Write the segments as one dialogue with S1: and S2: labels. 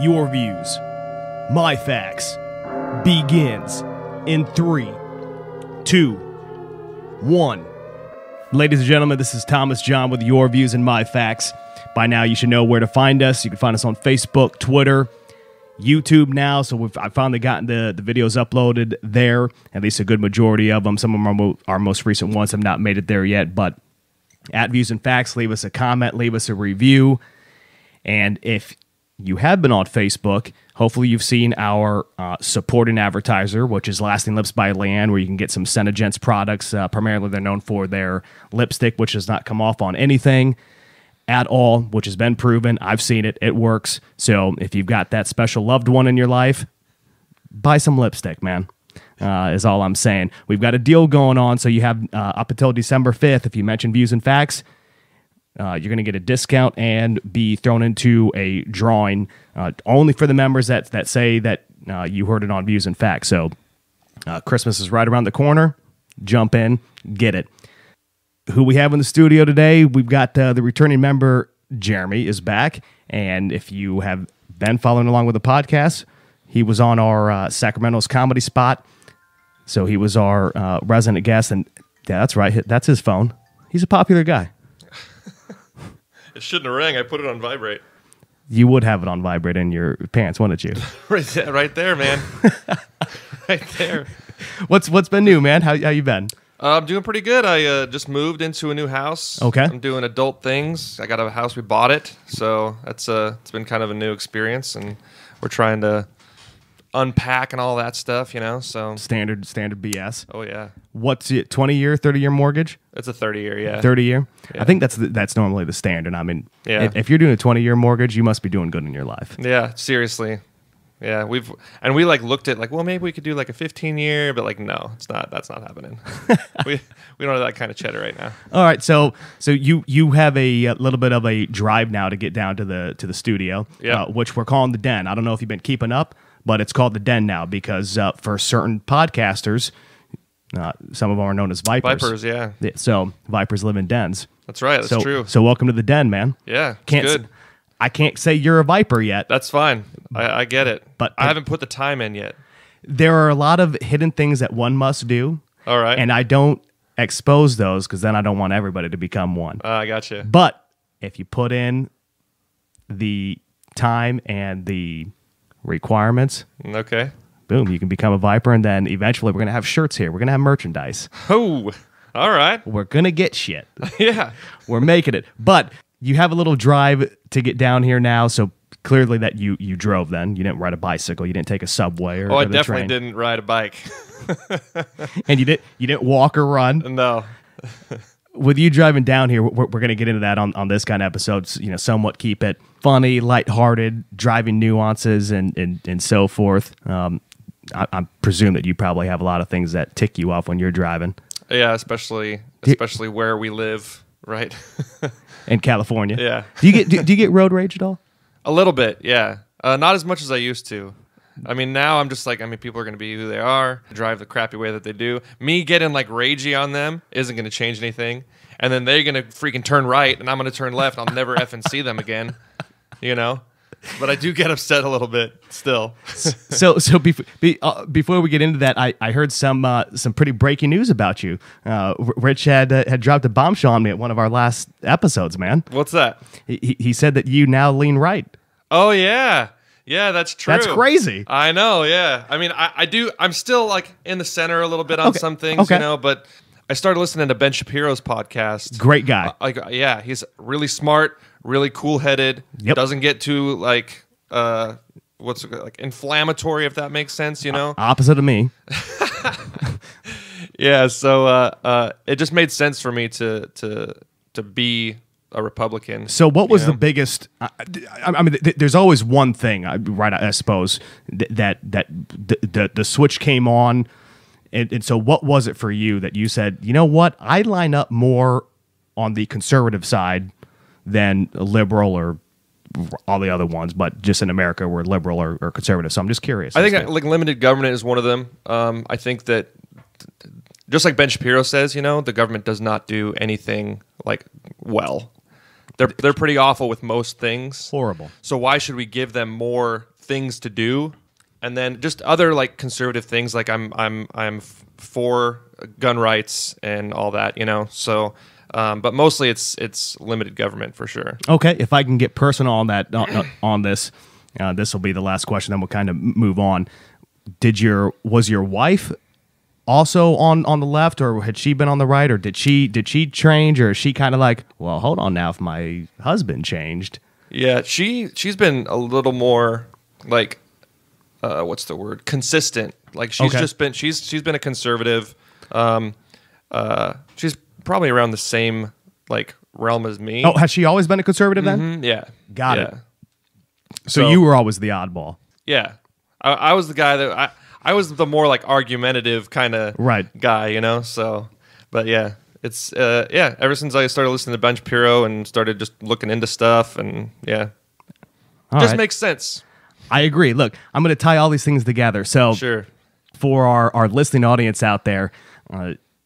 S1: Your views, my facts, begins in 3, 2, 1. Ladies and gentlemen, this is Thomas John with Your Views and My Facts. By now, you should know where to find us. You can find us on Facebook, Twitter, YouTube now. So I've finally gotten the videos uploaded there, at least a good majority of them. Some of them are our most recent ones have not made it there yet, but at Views and Facts, leave us a comment, leave us a review. And if you have been on Facebook, hopefully you've seen our supporting advertiser, which is Lasting Lips by Leanne, where you can get some Senegence products. Primarily, they're known for their lipstick, which does not come off on anything at all, which has been proven. I've seen it. It works. So if you've got that special loved one in your life, buy some lipstick, man, is all I'm saying. We've got a deal going on, so you have up until December 5th. If you mention Views and Facts, you're going to get a discount and be thrown into a drawing only for the members that say that you heard it on Views and Facts. So Christmas is right around the corner. Jump in, get it. Who we have in the studio today, we've got the returning member, Jeremy, is back. And if you have been following along with the podcast, he was on our Sacramento's comedy spot. So he was our resident guest. And yeah, that's right. That's his phone. He's a popular guy.
S2: It shouldn't have rang. I put it on vibrate.
S1: You would have it on vibrate in your pants, wouldn't you?
S2: right there, man. Right there.
S1: What's been new, man? How you been?
S2: I'm doing pretty good. I just moved into a new house.
S1: Okay.
S2: I'm doing adult things. I got a house. We bought it, so that's it's been kind of a new experience, and we're trying to unpack and all that stuff, you know. So
S1: Standard BS.
S2: Oh yeah.
S1: What's it? 20-year, 30-year mortgage?
S2: It's a 30-year, yeah.
S1: 30-year.
S2: Yeah.
S1: I think that's normally the standard. I mean,
S2: yeah.
S1: if you're doing a 20-year mortgage, you must be doing good in your life.
S2: Yeah, seriously. Yeah, we looked at well, maybe we could do like a 15-year, but like no, that's not happening. we don't have that kind of cheddar right now.
S1: All right, so you have a little bit of a drive now to get down to the studio, which we're calling the Den. I don't know if you've been keeping up, but it's called the Den now because for certain podcasters, some of them are known as Vipers.
S2: Vipers, yeah.
S1: So Vipers live in dens.
S2: That's right. That's true.
S1: So welcome to the Den, man.
S2: Yeah, it's good.
S1: I can't say you're a Viper yet.
S2: That's fine. I get it.
S1: But
S2: I haven't put the time in yet.
S1: There are a lot of hidden things that one must do.
S2: All right.
S1: And I don't expose those because then I don't want everybody to become one.
S2: I gotcha.
S1: But if you put in the time and the requirements,
S2: okay,
S1: boom, you can become a Viper. And then eventually we're going to have shirts here. We're going to have merchandise.
S2: Oh, all right.
S1: We're going to get shit.
S2: Yeah.
S1: We're making it. But you have a little drive to get down here now, so clearly that you drove then. You didn't ride a bicycle. You didn't take a subway or
S2: I
S1: the
S2: definitely
S1: train.
S2: didn't ride a bike.
S1: And you didn't walk or run?
S2: No.
S1: With you driving down here, we're going to get into that on this kind of episode, you know, somewhat keep it funny, lighthearted, driving nuances and so forth. I presume that you probably have a lot of things that tick you off when you're driving.
S2: Yeah, especially where we live, right?
S1: In California.
S2: Yeah.
S1: Do you get road rage at all?
S2: A little bit, yeah. Not as much as I used to. I mean, now I'm just like, people are going to be who they are, drive the crappy way that they do. Me getting like ragey on them isn't going to change anything. And then they're going to freaking turn right, and I'm going to turn left, and I'll never effing see them again, you know? But I do get upset a little bit still.
S1: So before we get into that, I heard some pretty breaking news about you. Rich had dropped a bombshell on me at one of our last episodes, man.
S2: What's that?
S1: He said that you now lean right.
S2: Oh, yeah. Yeah, that's true.
S1: That's crazy.
S2: I know, yeah. I mean, I do. I'm still like in the center a little bit on some things, you know, but I started listening to Ben Shapiro's podcast.
S1: Great guy.
S2: Yeah, he's really smart, really cool-headed.
S1: Yep.
S2: Doesn't get too like inflammatory, if that makes sense, you know.
S1: Opposite of me.
S2: Yeah, so it just made sense for me to be a Republican.
S1: So what was the biggest? I mean, there's always one thing, right? I suppose that the switch came on. And so what was it for you that you said, you know what, I line up more on the conservative side than a liberal or all the other ones, but just in America we're liberal or conservative. So I'm just curious.
S2: I think like limited government is one of them. I think that just like Ben Shapiro says, you know, the government does not do anything like well. They're pretty awful with most things.
S1: Horrible.
S2: So why should we give them more things to do? And then just other like conservative things, like I'm for gun rights and all that, you know. So, but mostly it's limited government for sure.
S1: Okay, if I can get personal on that on this, this will be the last question. Then we'll kind of move on. Was your wife also on the left, or had she been on the right, or did she change, or is she kind of like, well, hold on now, if my husband changed?
S2: Yeah, she's been a little more like, what's the word? Consistent. Like she's just been she's been a conservative. She's probably around the same like realm as me.
S1: Oh, has she always been a conservative then?
S2: Mm-hmm, yeah,
S1: got it. So you were always the oddball.
S2: Yeah, I was the guy that I was the more like argumentative kind of guy, you know. So, but yeah, it's ever since I started listening to Ben Shapiro and started just looking into stuff, and just makes sense.
S1: I agree. Look, I'm going to tie all these things together. So, for our listening audience out there,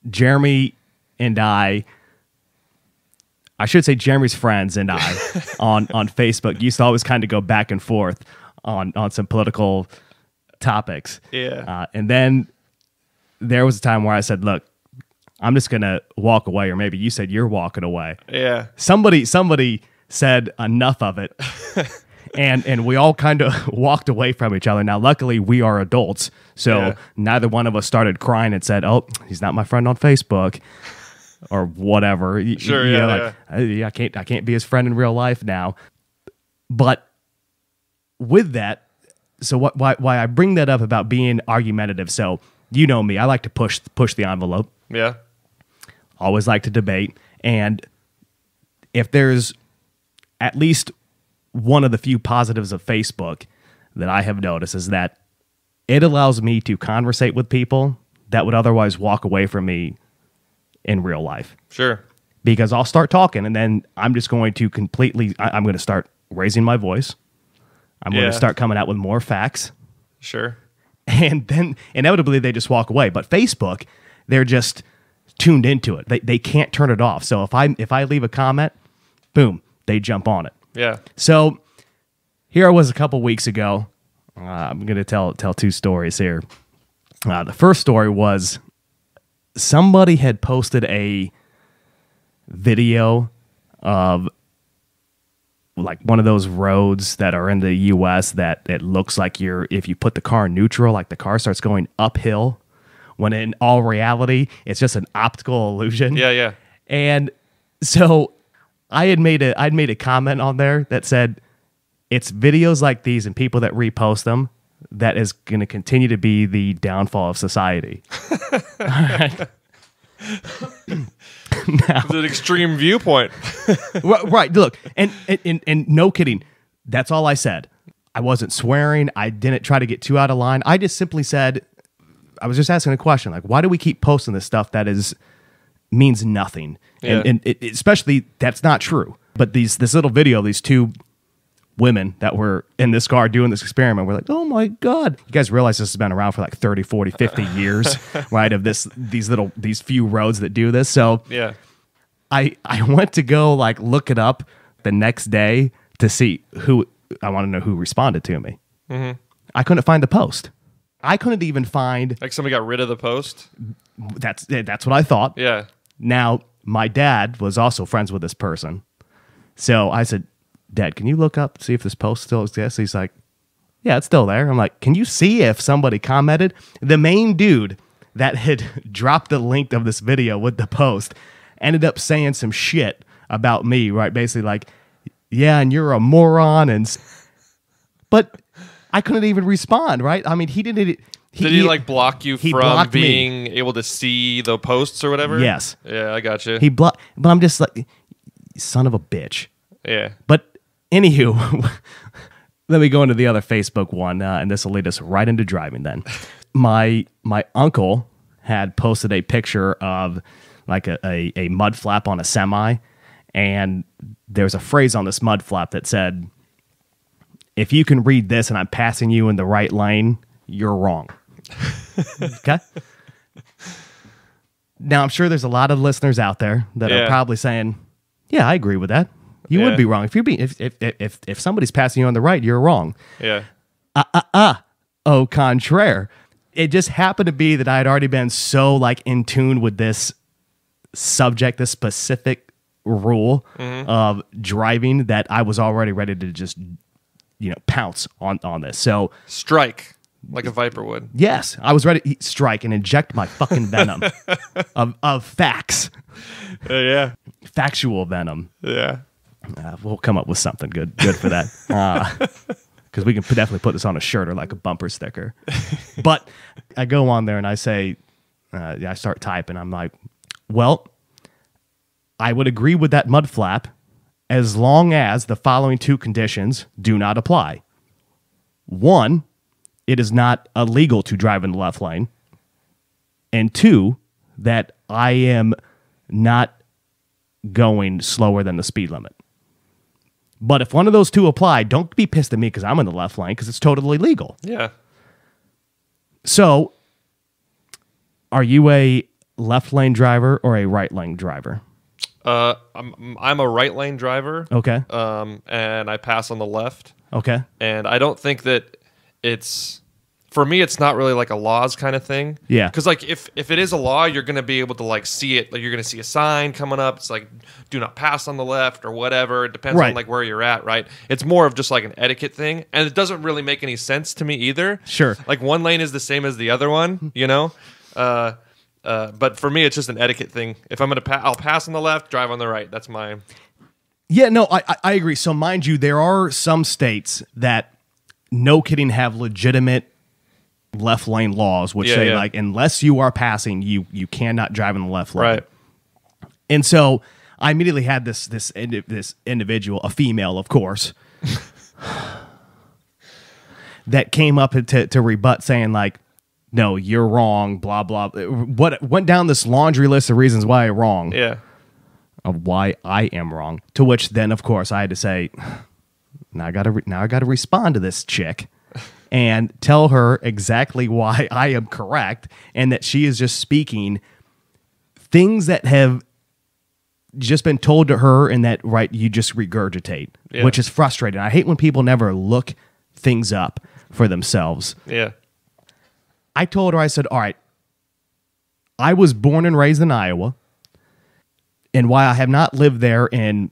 S1: Jeremy and I should say Jeremy's friends and I on Facebook used to always kind of go back and forth on some political topics.
S2: Yeah.
S1: And then there was a time where I said, look, I'm just going to walk away, or maybe you said you're walking away.
S2: Yeah.
S1: Somebody said enough of it. And we all kind of walked away from each other. Now, luckily, we are adults, so neither one of us started crying and said, oh, he's not my friend on Facebook or whatever.
S2: Sure,
S1: I can't be his friend in real life now. But with that, so why I bring that up about being argumentative, so you know me, I like to push the envelope.
S2: Yeah.
S1: Always like to debate. And if there's at least one of the few positives of Facebook that I have noticed is that it allows me to conversate with people that would otherwise walk away from me in real life.
S2: Sure.
S1: Because I'll start talking, and then I'm just going to I'm going to start raising my voice. I'm going to start coming out with more facts.
S2: Sure.
S1: And then inevitably they just walk away. But Facebook, they're just tuned into it. They can't turn it off. So if I leave a comment, boom, they jump on it.
S2: Yeah.
S1: So here I was a couple weeks ago. I'm going to tell two stories here. The first story was somebody had posted a video of like one of those roads that are in the U.S. that it looks like if you put the car in neutral, like the car starts going uphill, when in all reality, it's just an optical illusion.
S2: Yeah, yeah.
S1: And so I'd made a comment on there that said, it's videos like these and people that repost them that is going to continue to be the downfall of society. All right. Now,
S2: it's an extreme viewpoint.
S1: right. Look, and no kidding. That's all I said. I wasn't swearing. I didn't try to get too out of line. I just simply said, I was just asking a question, like, why do we keep posting this stuff that means nothing?
S2: Yeah.
S1: And especially that's not true. But this little video, these two women that were in this car doing this experiment, we're like, oh my God. You guys realize this has been around for like 30, 40, 50 years, right? Of these few roads that do this. So
S2: yeah,
S1: I went to go like look it up the next day to see I want to know who responded to me.
S2: Mm-hmm.
S1: I couldn't find the post. I couldn't even find.
S2: Like somebody got rid of the post?
S1: That's what I thought.
S2: Yeah.
S1: Now, my dad was also friends with this person. So I said, Dad, can you look up, see if this post still exists? He's like, yeah, it's still there. I'm like, can you see if somebody commented? The main dude that had dropped the link of this video with the post ended up saying some shit about me, right? Basically like, yeah, and you're a moron. But I couldn't even respond, right? I mean, he didn't.
S2: Did he like block you from being
S1: me.
S2: Able to see the posts or whatever?
S1: Yes.
S2: Yeah, I got you.
S1: He blocked, but I'm just like, son of a bitch.
S2: Yeah.
S1: But anywho, let me go into the other Facebook one, and this will lead us right into driving then. My uncle had posted a picture of like a mud flap on a semi, and there's a phrase on this mud flap that said, if you can read this and I'm passing you in the right lane, you're wrong. Okay? Now, I'm sure there's a lot of listeners out there that are probably saying, yeah, I agree with that. You would be wrong. If somebody's passing you on the right, you're wrong.
S2: Yeah.
S1: Au contraire. It just happened to be that I had already been so like in tune with this subject, this specific rule of driving, that I was already ready to just, pounce on this. So
S2: strike like a viper would.
S1: Yes, I was ready to strike and inject my fucking venom of facts.
S2: Yeah.
S1: Factual venom.
S2: Yeah.
S1: We'll come up with something good for that. Because we can definitely put this on a shirt or like a bumper sticker. But I go on there and I say, I start typing. I'm like, well, I would agree with that mud flap as long as the following two conditions do not apply. One, it is not illegal to drive in the left lane. And two, that I am not going slower than the speed limit. But if one of those two apply, don't be pissed at me because I'm in the left lane, because it's totally legal.
S2: Yeah.
S1: So, are you a left lane driver or a right lane driver?
S2: I'm a right lane driver.
S1: Okay.
S2: And I pass on the left.
S1: Okay.
S2: And I don't think that for me, it's not really like a laws kind of thing.
S1: Yeah.
S2: Because like if it is a law, you're going to be able to like see it. Like you're going to see a sign coming up. It's like, do not pass on the left or whatever. It depends on like where you're at, right? It's more of just like an etiquette thing. And it doesn't really make any sense to me either.
S1: Sure.
S2: Like one lane is the same as the other one, but for me, it's just an etiquette thing. If I'm going to I'll pass on the left, drive on the right. That's my...
S1: Yeah, no, I agree. So mind you, there are some states that, no kidding, have legitimate left lane laws, which say like, unless you are passing, you cannot drive in the left lane.
S2: Right.
S1: And so I immediately had this individual, a female, of course, that came up to rebut, saying like, no, you're wrong, blah, blah. What went down this laundry list of reasons why I'm wrong.
S2: Yeah.
S1: Of why I am wrong. To which then, of course, I had to say, now I got to respond to this chick and tell her exactly why I am correct, and that she is just speaking things that have just been told to her, and that you just regurgitate, which is frustrating. I hate when people never look things up for themselves.
S2: Yeah.
S1: I told her, I said, all right, I was born and raised in Iowa, and while I have not lived there in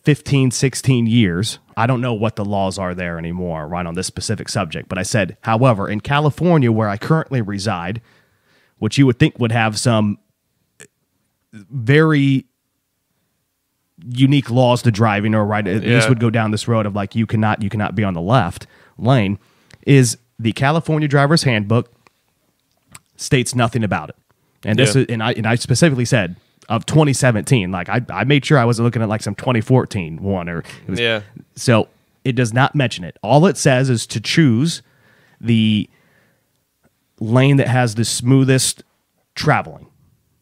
S1: 15, 16 years, I don't know what the laws are there anymore, right, on this specific subject. But I said, however, in California, where I currently reside, which you would think would have some very unique laws to driving, or at least would go down this road of like, you cannot be on the left lane, is the California Driver's Handbook states nothing about it. And this is, and I specifically said, of 2017, like I made sure I wasn't looking at like some 2014 one, or so it does not mention it. All it says is to choose the lane that has the smoothest traveling.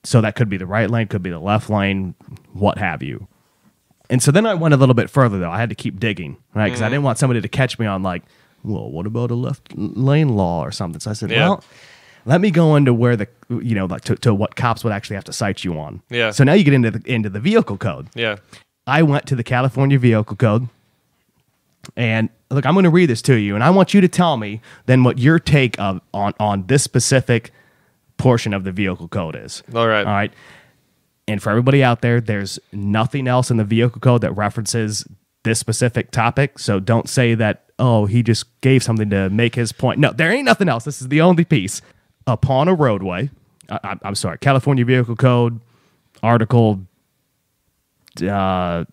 S1: So that could be the right lane, could be the left lane, what have you. And so then I went a little bit further, though. I had to keep digging, right? Because I didn't want somebody to catch me on like, well, what about a left lane law or something? So I said, well, let me go into where the, like to what cops would actually have to cite you on.
S2: Yeah.
S1: So now you get into the vehicle code.
S2: Yeah.
S1: I went to the California Vehicle Code, and look, I'm going to read this to you, and I want you to tell me then what your take on this specific portion of the vehicle code is.
S2: All right.
S1: All right. And for everybody out there, there's nothing else in the vehicle code that references this specific topic. So don't say that, oh, he just gave something to make his point. No, there ain't nothing else. This is the only piece. Upon a roadway, I'm sorry, California Vehicle Code, Article, I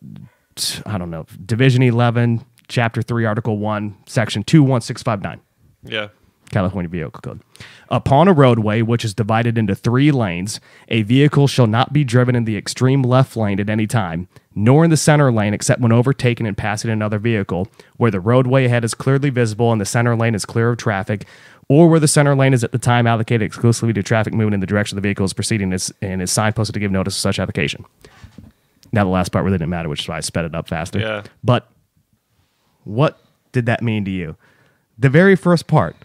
S1: don't know, Division 11, Chapter 3, Article 1, Section 21659.
S2: Yeah.
S1: California Vehicle Code. Upon a roadway which is divided into 3 lanes, a vehicle shall not be driven in the extreme left lane at any time, nor in the center lane except when overtaken and passing another vehicle, where the roadway ahead is clearly visible and the center lane is clear of traffic, or where the center lane is at the time allocated exclusively to traffic moving in the direction the vehicle is proceeding and is signposted to give notice of such application. Now the last part really didn't matter, which is why I sped it up faster.
S2: Yeah.
S1: But what did that mean to you? The very first part.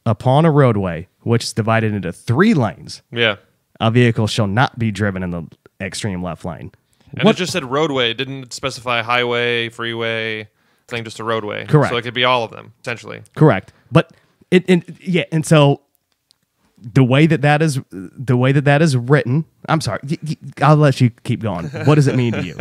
S1: Upon a roadway which is divided into 3 lanes, a vehicle shall not be driven in the extreme left lane.
S2: And it just said roadway. It didn't specify highway, freeway, thing, just a roadway.
S1: Correct.
S2: So it could be all of them, essentially.
S1: Correct. But and so the way that is written, I'm sorry, I'll let you keep going. What does it mean to you?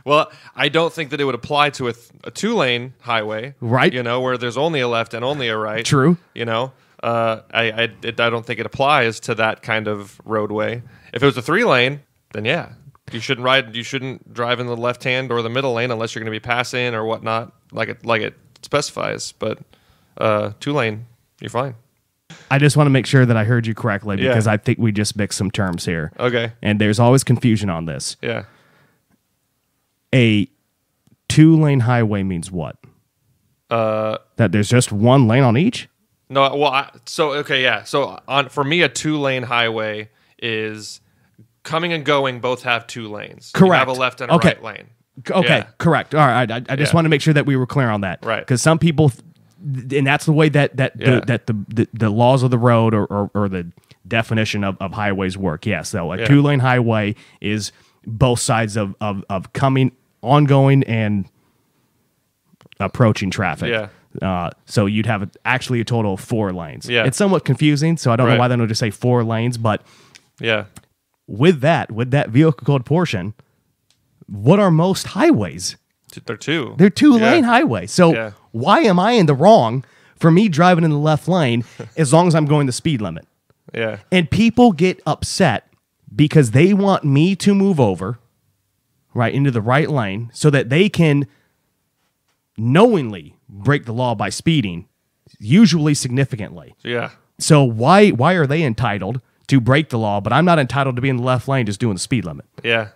S2: Well, I don't think that it would apply to a 2-lane highway,
S1: right?
S2: You know, where there's only a left and only a right.
S1: True.
S2: You know, I don't think it applies to that kind of roadway. If it was a 3-lane, then yeah, you shouldn't drive in the left hand or the middle lane unless you're going to be passing or whatnot, like it specifies. But 2-lane, you're fine.
S1: I just want to make sure that I heard you correctly because I think we just mixed some terms here.
S2: Okay.
S1: And there's always confusion on this.
S2: Yeah.
S1: A 2-lane highway means what? That there's just one lane on each?
S2: No, well, So for me, a 2-lane highway is coming and going both have 2 lanes.
S1: Correct.
S2: You have a left and a right lane.
S1: Okay, correct. All right, I just want to make sure that we were clear on that.
S2: Right.
S1: Because some people, and that's the way that the laws of the road or the definition of highways work. Yes, so a 2-lane highway is both sides of coming, ongoing, and approaching traffic.
S2: Yeah.
S1: So you'd have actually a total of 4 lanes.
S2: Yeah.
S1: It's somewhat confusing, so I don't know why they don't just say 4 lanes, but
S2: yeah.
S1: With that vehicle code portion, what are most highways?
S2: They're 2.
S1: They're 2-lane highways. So why am I in the wrong for me driving in the left lane as long as I'm going the speed limit?
S2: Yeah.
S1: And people get upset because they want me to move over, right, into the right lane so that they can knowingly break the law by speeding, usually significantly.
S2: Yeah.
S1: So why are they entitled to break the law, but I'm not entitled to be in the left lane just doing the speed limit?
S2: Yeah.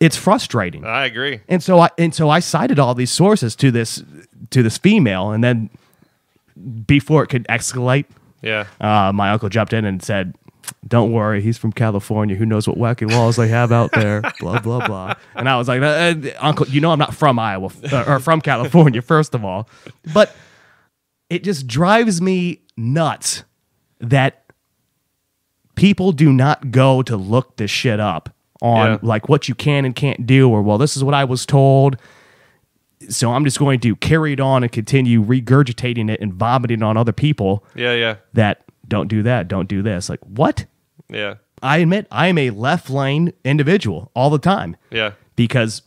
S1: It's frustrating.
S2: I agree.
S1: And so I cited all these sources to this female, and then before it could escalate, my uncle jumped in and said, "Don't worry, he's from California. Who knows what wacky laws they have out there?" Blah blah blah. And I was like, "Uncle, you know I'm not from Iowa or from California, first of all." But it just drives me nuts that people do not go to look this shit up on like what you can and can't do, or well, this is what I was told, so I'm just going to carry it on and continue regurgitating it and vomiting on other people. That don't do that, don't do this. Like, what?
S2: Yeah.
S1: I admit I am a left lane individual all the time.
S2: Yeah.
S1: Because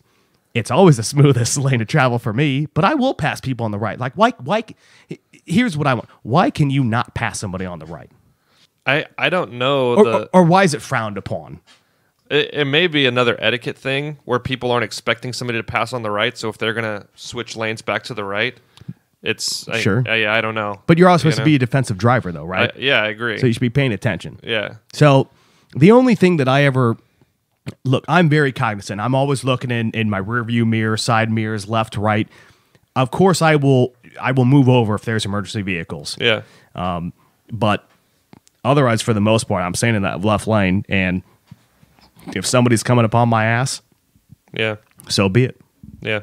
S1: it's always the smoothest lane to travel for me, but I will pass people on the right. Like, why? Here's what I want. Why can you not pass somebody on the right?
S2: I don't know.
S1: Or why is it frowned upon?
S2: It may be another etiquette thing where people aren't expecting somebody to pass on the right, so if they're going to switch lanes back to the right, it's...
S1: Sure.
S2: I don't know.
S1: But you're also supposed to be a defensive driver, though, right?
S2: I agree.
S1: So you should be paying attention.
S2: Yeah.
S1: So the only thing that I ever... Look, I'm very cognizant. I'm always looking in my rearview mirror, side mirrors, left, right. Of course, I will move over if there's emergency vehicles.
S2: Yeah.
S1: But otherwise, for the most part, I'm staying in that left lane, and if somebody's coming upon my ass, so be it.
S2: Yeah.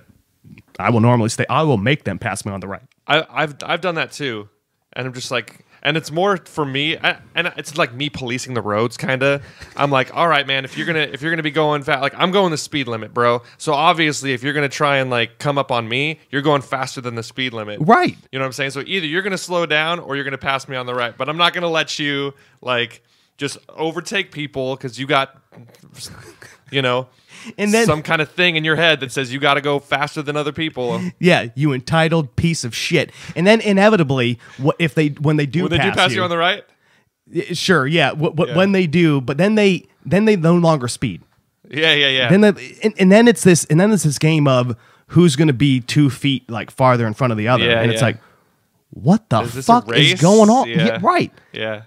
S1: I will normally stay. I will make them pass me on the right.
S2: I've done that too, and I'm just like, and it's more for me, and it's like me policing the roads, kind of. I'm like, all right, man, if you're gonna be going fast, like I'm going the speed limit, bro. So obviously, if you're gonna try and like come up on me, you're going faster than the speed limit,
S1: right?
S2: You know what I'm saying? So either you're gonna slow down or you're gonna pass me on the right, but I'm not gonna let you like just overtake people because you got, you know. And then some kind of thing in your head that says you got to go faster than other people.
S1: Yeah, you entitled piece of shit. And then inevitably, when they do pass
S2: you on the right,
S1: sure, yeah. When they do, but then they no longer speed.
S2: Yeah.
S1: Then it's this game of who's going to be 2 feet like farther in front of the other, and it's like, what the fuck is going on?
S2: Yeah.
S1: Right.
S2: Yeah.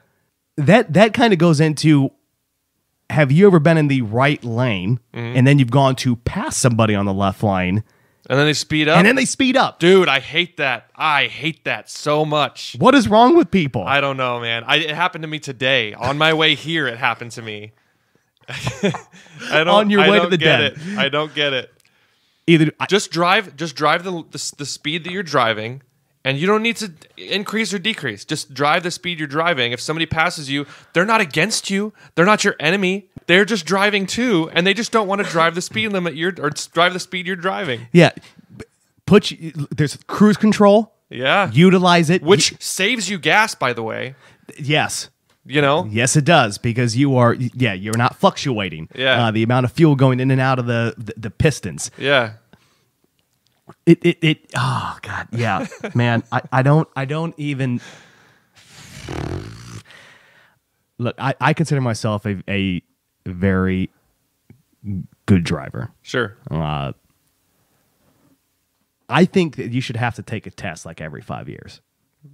S1: That kind of goes into. Have you ever been in the right lane and then you've gone to pass somebody on the left lane?
S2: And then they speed up?
S1: Dude,
S2: I hate that. I hate that so much.
S1: What is wrong with people?
S2: I don't know, man. It happened to me today. On my way here, it happened to me.
S1: On your way to the den.
S2: I don't get it. Just drive the speed that you're driving. And you don't need to increase or decrease. Just drive the speed you're driving. If somebody passes you, they're not against you. They're not your enemy. they're just driving too, and they just don't want to drive the speed limit drive the speed you're driving.
S1: Yeah. There's cruise control.
S2: Yeah.
S1: Utilize it.
S2: Which saves you gas, by the way.
S1: Yes.
S2: You know?
S1: Yes, it does, because you're not fluctuating.
S2: Yeah.
S1: The amount of fuel going in and out of the pistons.
S2: Yeah.
S1: Oh God, yeah, man. I don't even look. I consider myself a very good driver.
S2: Sure.
S1: I think that you should have to take a test like every 5 years.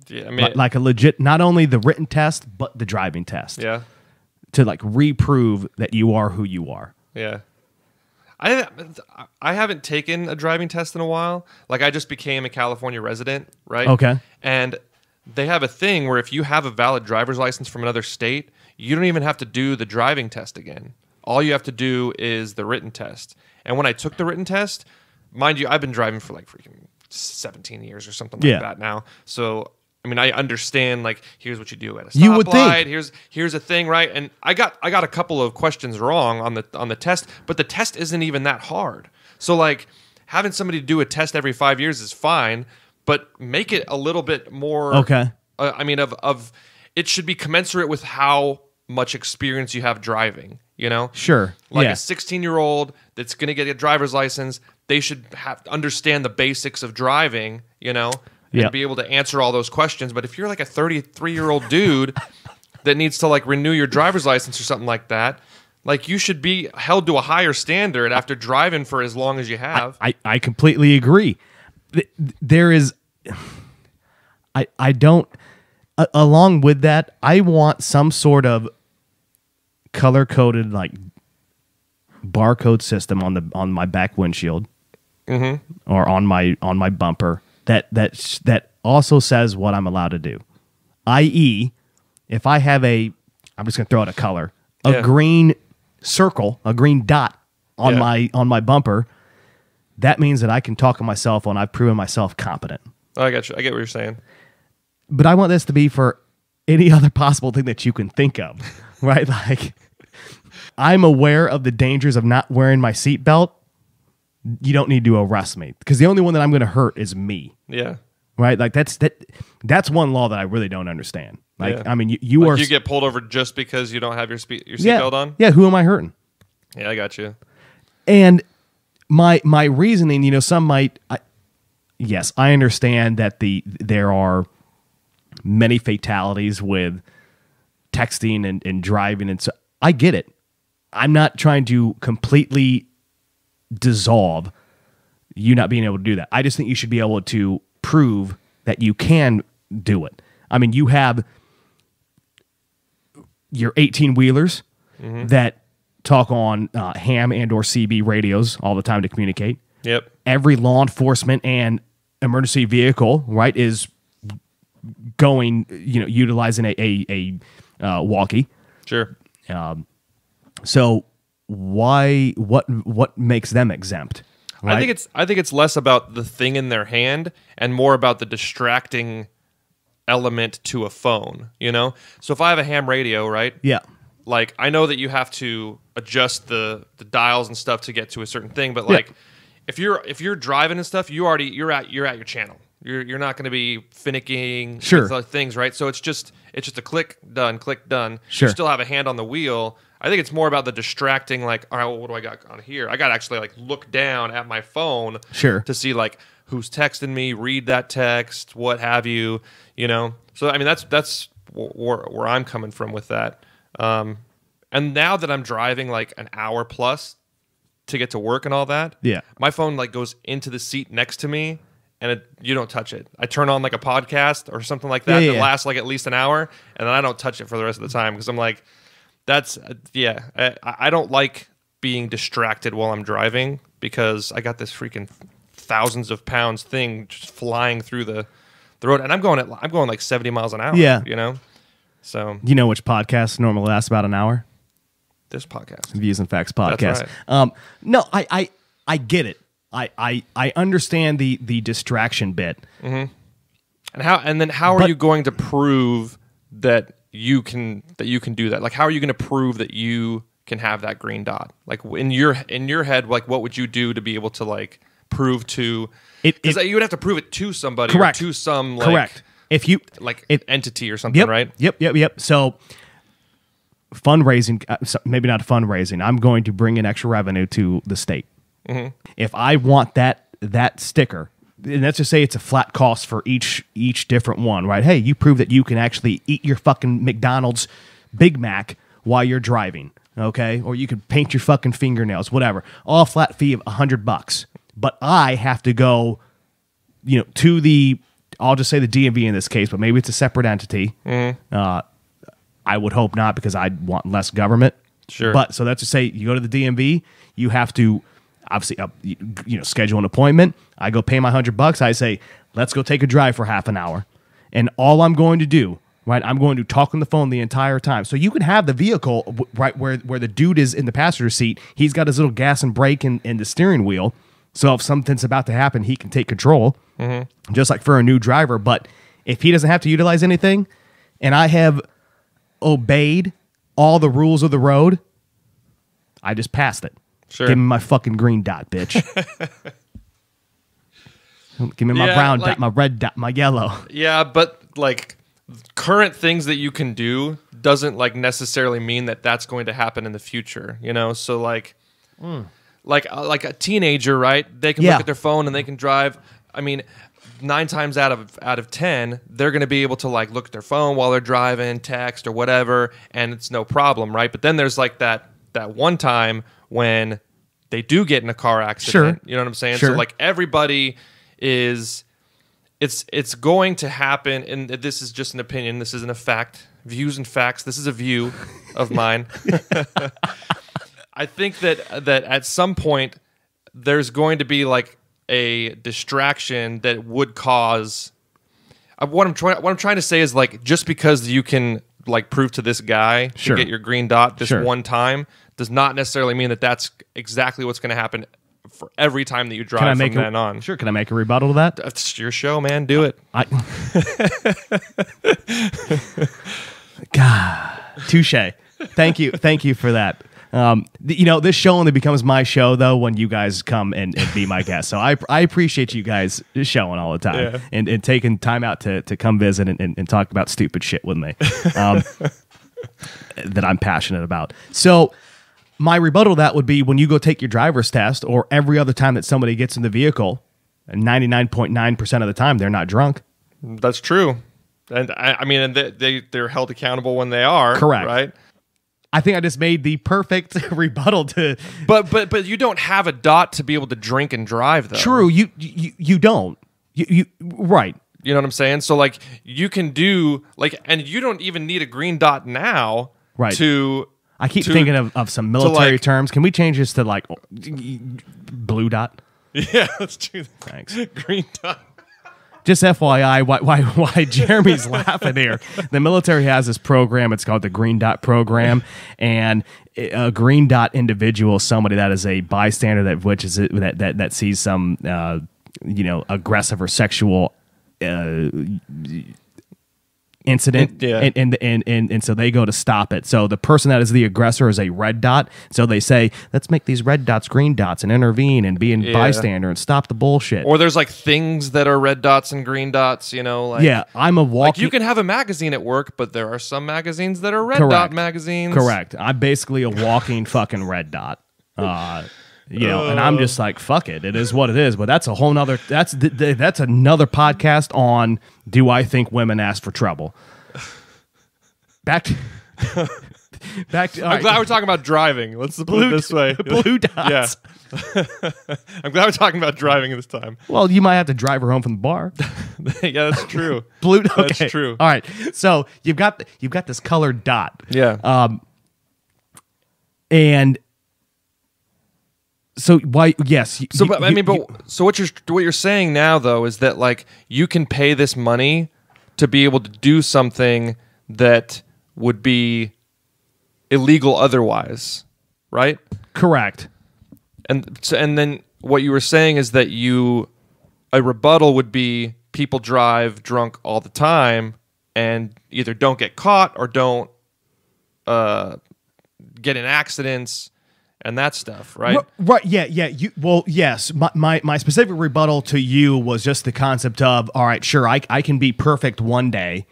S2: Yeah, I mean,
S1: like a legit, not only the written test but the driving test.
S2: Yeah.
S1: To like reprove that you are who you are.
S2: Yeah. I haven't taken a driving test in a while. Like, I just became a California resident, right?
S1: Okay.
S2: And they have a thing where if you have a valid driver's license from another state, you don't even have to do the driving test again. All you have to do is the written test. And when I took the written test, mind you, I've been driving for like freaking 17 years or something like that now. So, I mean, I understand, like, here's what you do at a stoplight.
S1: You would think.
S2: Here's a thing, right? And I got a couple of questions wrong on the test, but the test isn't even that hard. So, like, having somebody do a test every 5 years is fine, but make it a little bit more.
S1: Okay.
S2: I mean, it should be commensurate with how much experience you have driving. You know,
S1: sure.
S2: Like a 16-year-old that's going to get a driver's license, they should understand the basics of driving. You know. And be able to answer all those questions. But if you're like a 33-year-old dude that needs to like renew your driver's license or something like that, like you should be held to a higher standard after driving for as long as you have.
S1: I completely agree. There is, I don't, along with that, I want some sort of color-coded like barcode system on my back windshield or on my bumper. That also says what I'm allowed to do. I.e., if I have I'm just going to throw out a color, a green circle, a green dot on my bumper, that means that I can talk to myself when I've proven myself competent.
S2: Oh, I got you. I get what you're saying.
S1: But I want this to be for any other possible thing that you can think of, right? Like, I'm aware of the dangers of not wearing my seatbelt. You don't need to arrest me, because the only one that I'm going to hurt is me.
S2: Yeah.
S1: Right. Like that's one law that I really don't understand. Like, I mean, you
S2: like you get pulled over just because you don't have your seatbelt on.
S1: Yeah. Who am I hurting?
S2: Yeah, I got you.
S1: And my reasoning, you know, some might. Yes, I understand that there are many fatalities with texting and driving, and so I get it. I'm not trying to completely dissolve you not being able to do that. I just think you should be able to prove that you can do it. I mean, you have your 18-wheelers that talk on ham and or CB radios all the time to communicate.
S2: Yep.
S1: Every law enforcement and emergency vehicle, right, is going, you know, utilizing a walkie.
S2: Sure.
S1: So why? What makes them exempt? Right?
S2: I think it's less about the thing in their hand and more about the distracting element to a phone. You know, so if I have a ham radio, right?
S1: Yeah.
S2: Like, I know that you have to adjust the dials and stuff to get to a certain thing, but like if you're driving and stuff, you're at your channel. You're not going to be finicking with things, right? So it's just a click done.
S1: Sure.
S2: You still have a hand on the wheel. I think it's more about the distracting, like, all right, well, what do I got on here? I got to actually like look down at my phone to see like who's texting me, read that text, what have you, you know? So, I mean, that's where I'm coming from with that. And now that I'm driving like an hour plus to get to work and all that, my phone like goes into the seat next to me and you don't touch it. I turn on like a podcast or something like that that lasts like at least an hour, and then I don't touch it for the rest of the time because I'm like, I don't like being distracted while I'm driving because I got this freaking thousands of pounds thing just flying through the road, and I'm going like 70 miles an hour.
S1: Yeah,
S2: you know. So
S1: you know which podcast normally lasts about an hour?
S2: This podcast,
S1: Views and Facts podcast.
S2: That's right.
S1: No, I get it. I understand the distraction bit.
S2: Mm-hmm. And then how are you going to prove that you can do that? Like, how are you going to prove that you can have that green dot? Like in your head, like what would you do to be able to like prove to? Because you would have to prove it to somebody,
S1: correct,
S2: or to some like,
S1: correct. If you
S2: entity or something, right?
S1: Yep. So fundraising, maybe not fundraising. I'm going to bring in extra revenue to the state. Mm-hmm. If I want that sticker, and let's just say it's a flat cost for each different one, right? Hey, you prove that you can actually eat your fucking McDonald's Big Mac while you're driving, okay? Or you could paint your fucking fingernails, whatever. All flat fee of $100. But I have to go, to the, I'll just say the DMV in this case, but maybe it's a separate entity. Mm-hmm. I would hope not, because I'd want less government.
S2: Sure.
S1: But so that's to say, you go to the DMV, you have to obviously, schedule an appointment. I go pay my $100. I say, let's go take a drive for half an hour. And all I'm going to do, right, I'm going to talk on the phone the entire time. So you can have the vehicle right where the dude is in the passenger seat. He's got his little gas and brake and the steering wheel. So if something's about to happen, he can take control, just like for a new driver. But if he doesn't have to utilize anything, and I have obeyed all the rules of the road, I just passed it.
S2: Sure.
S1: Give me my fucking green dot, bitch. Give me my brown dot, my red dot, my yellow.
S2: Yeah, but like current things that you can do doesn't like necessarily mean that that's going to happen in the future, So like a teenager, right? They can look at their phone and they can drive. I mean, 9 times out of 10, they're going to be able to like look at their phone while they're driving, text or whatever, and it's no problem, right? But then there's like that one time when they do get in a car accident.
S1: Sure.
S2: You know what I'm saying?
S1: Sure.
S2: So like everybody is, it's going to happen, and this is just an opinion. This isn't a fact. Views and facts. This is a view of mine. I think that at some point there's going to be like a distraction that would cause. What I'm trying to say is like, just because you can like prove to this guy to get your green dot this one time does not necessarily mean that that's exactly what's going to happen for every time that you drive from then on.
S1: Sure. Can I make a rebuttal to that?
S2: That's your show, man. Do it.
S1: God, touche. Thank you for that. This show only becomes my show though when you guys come and be my guest. So I appreciate you guys showing all the time and taking time out to come visit and talk about stupid shit with me that I'm passionate about. So my rebuttal to that would be, when you go take your driver's test or every other time that somebody gets in the vehicle, 99.9% of the time they're not drunk.
S2: That's true. And I mean, they're held accountable when they are.
S1: Correct.
S2: Right?
S1: I think I just made the perfect rebuttal to.
S2: But you don't have a dot to be able to drink and drive, though.
S1: True, you don't. You right.
S2: You know what I'm saying? So like you can do like, and you don't even need a green dot now.
S1: Right. I keep thinking of some military terms. Can we change this to like blue dot?
S2: Yeah, let's do that.
S1: Thanks.
S2: Green dot.
S1: Just FYI, why Jeremy's laughing here. The military has this program. It's called the Green Dot Program, and a Green Dot individual is somebody that is a bystander that sees some aggressive or sexual incident, and so they go to stop it. So the person that is the aggressor is a red dot. So they say, let's make these red dots green dots and intervene and be a bystander and stop the bullshit.
S2: Or there's like things that are red dots and green dots, like
S1: I'm a walking. Like
S2: you can have a magazine at work, but there are some magazines that are red dot magazines.
S1: Correct. I'm basically a walking fucking red dot. And I'm just like, fuck it. It is what it is. But that's a whole nother. That's another podcast on. Do I think women ask for trouble? Back to.
S2: I'm glad we're talking about driving. Let's put it this way.
S1: Blue dots.
S2: Yeah. I'm glad we're talking about driving this time.
S1: Well, you might have to drive her home from the bar.
S2: Yeah, that's true.
S1: Okay.
S2: That's true.
S1: All right. So you've got this colored dot.
S2: Yeah.
S1: And. So why? Yes.
S2: So what you're saying now though is that like you can pay this money to be able to do something that would be illegal otherwise, right?
S1: Correct.
S2: And then what you were saying is that a rebuttal would be people drive drunk all the time and either don't get caught or don't get in accidents and that stuff, right?
S1: Right. Yeah. Well, yes. My specific rebuttal to you was just the concept of, all right, sure, I can be perfect one day,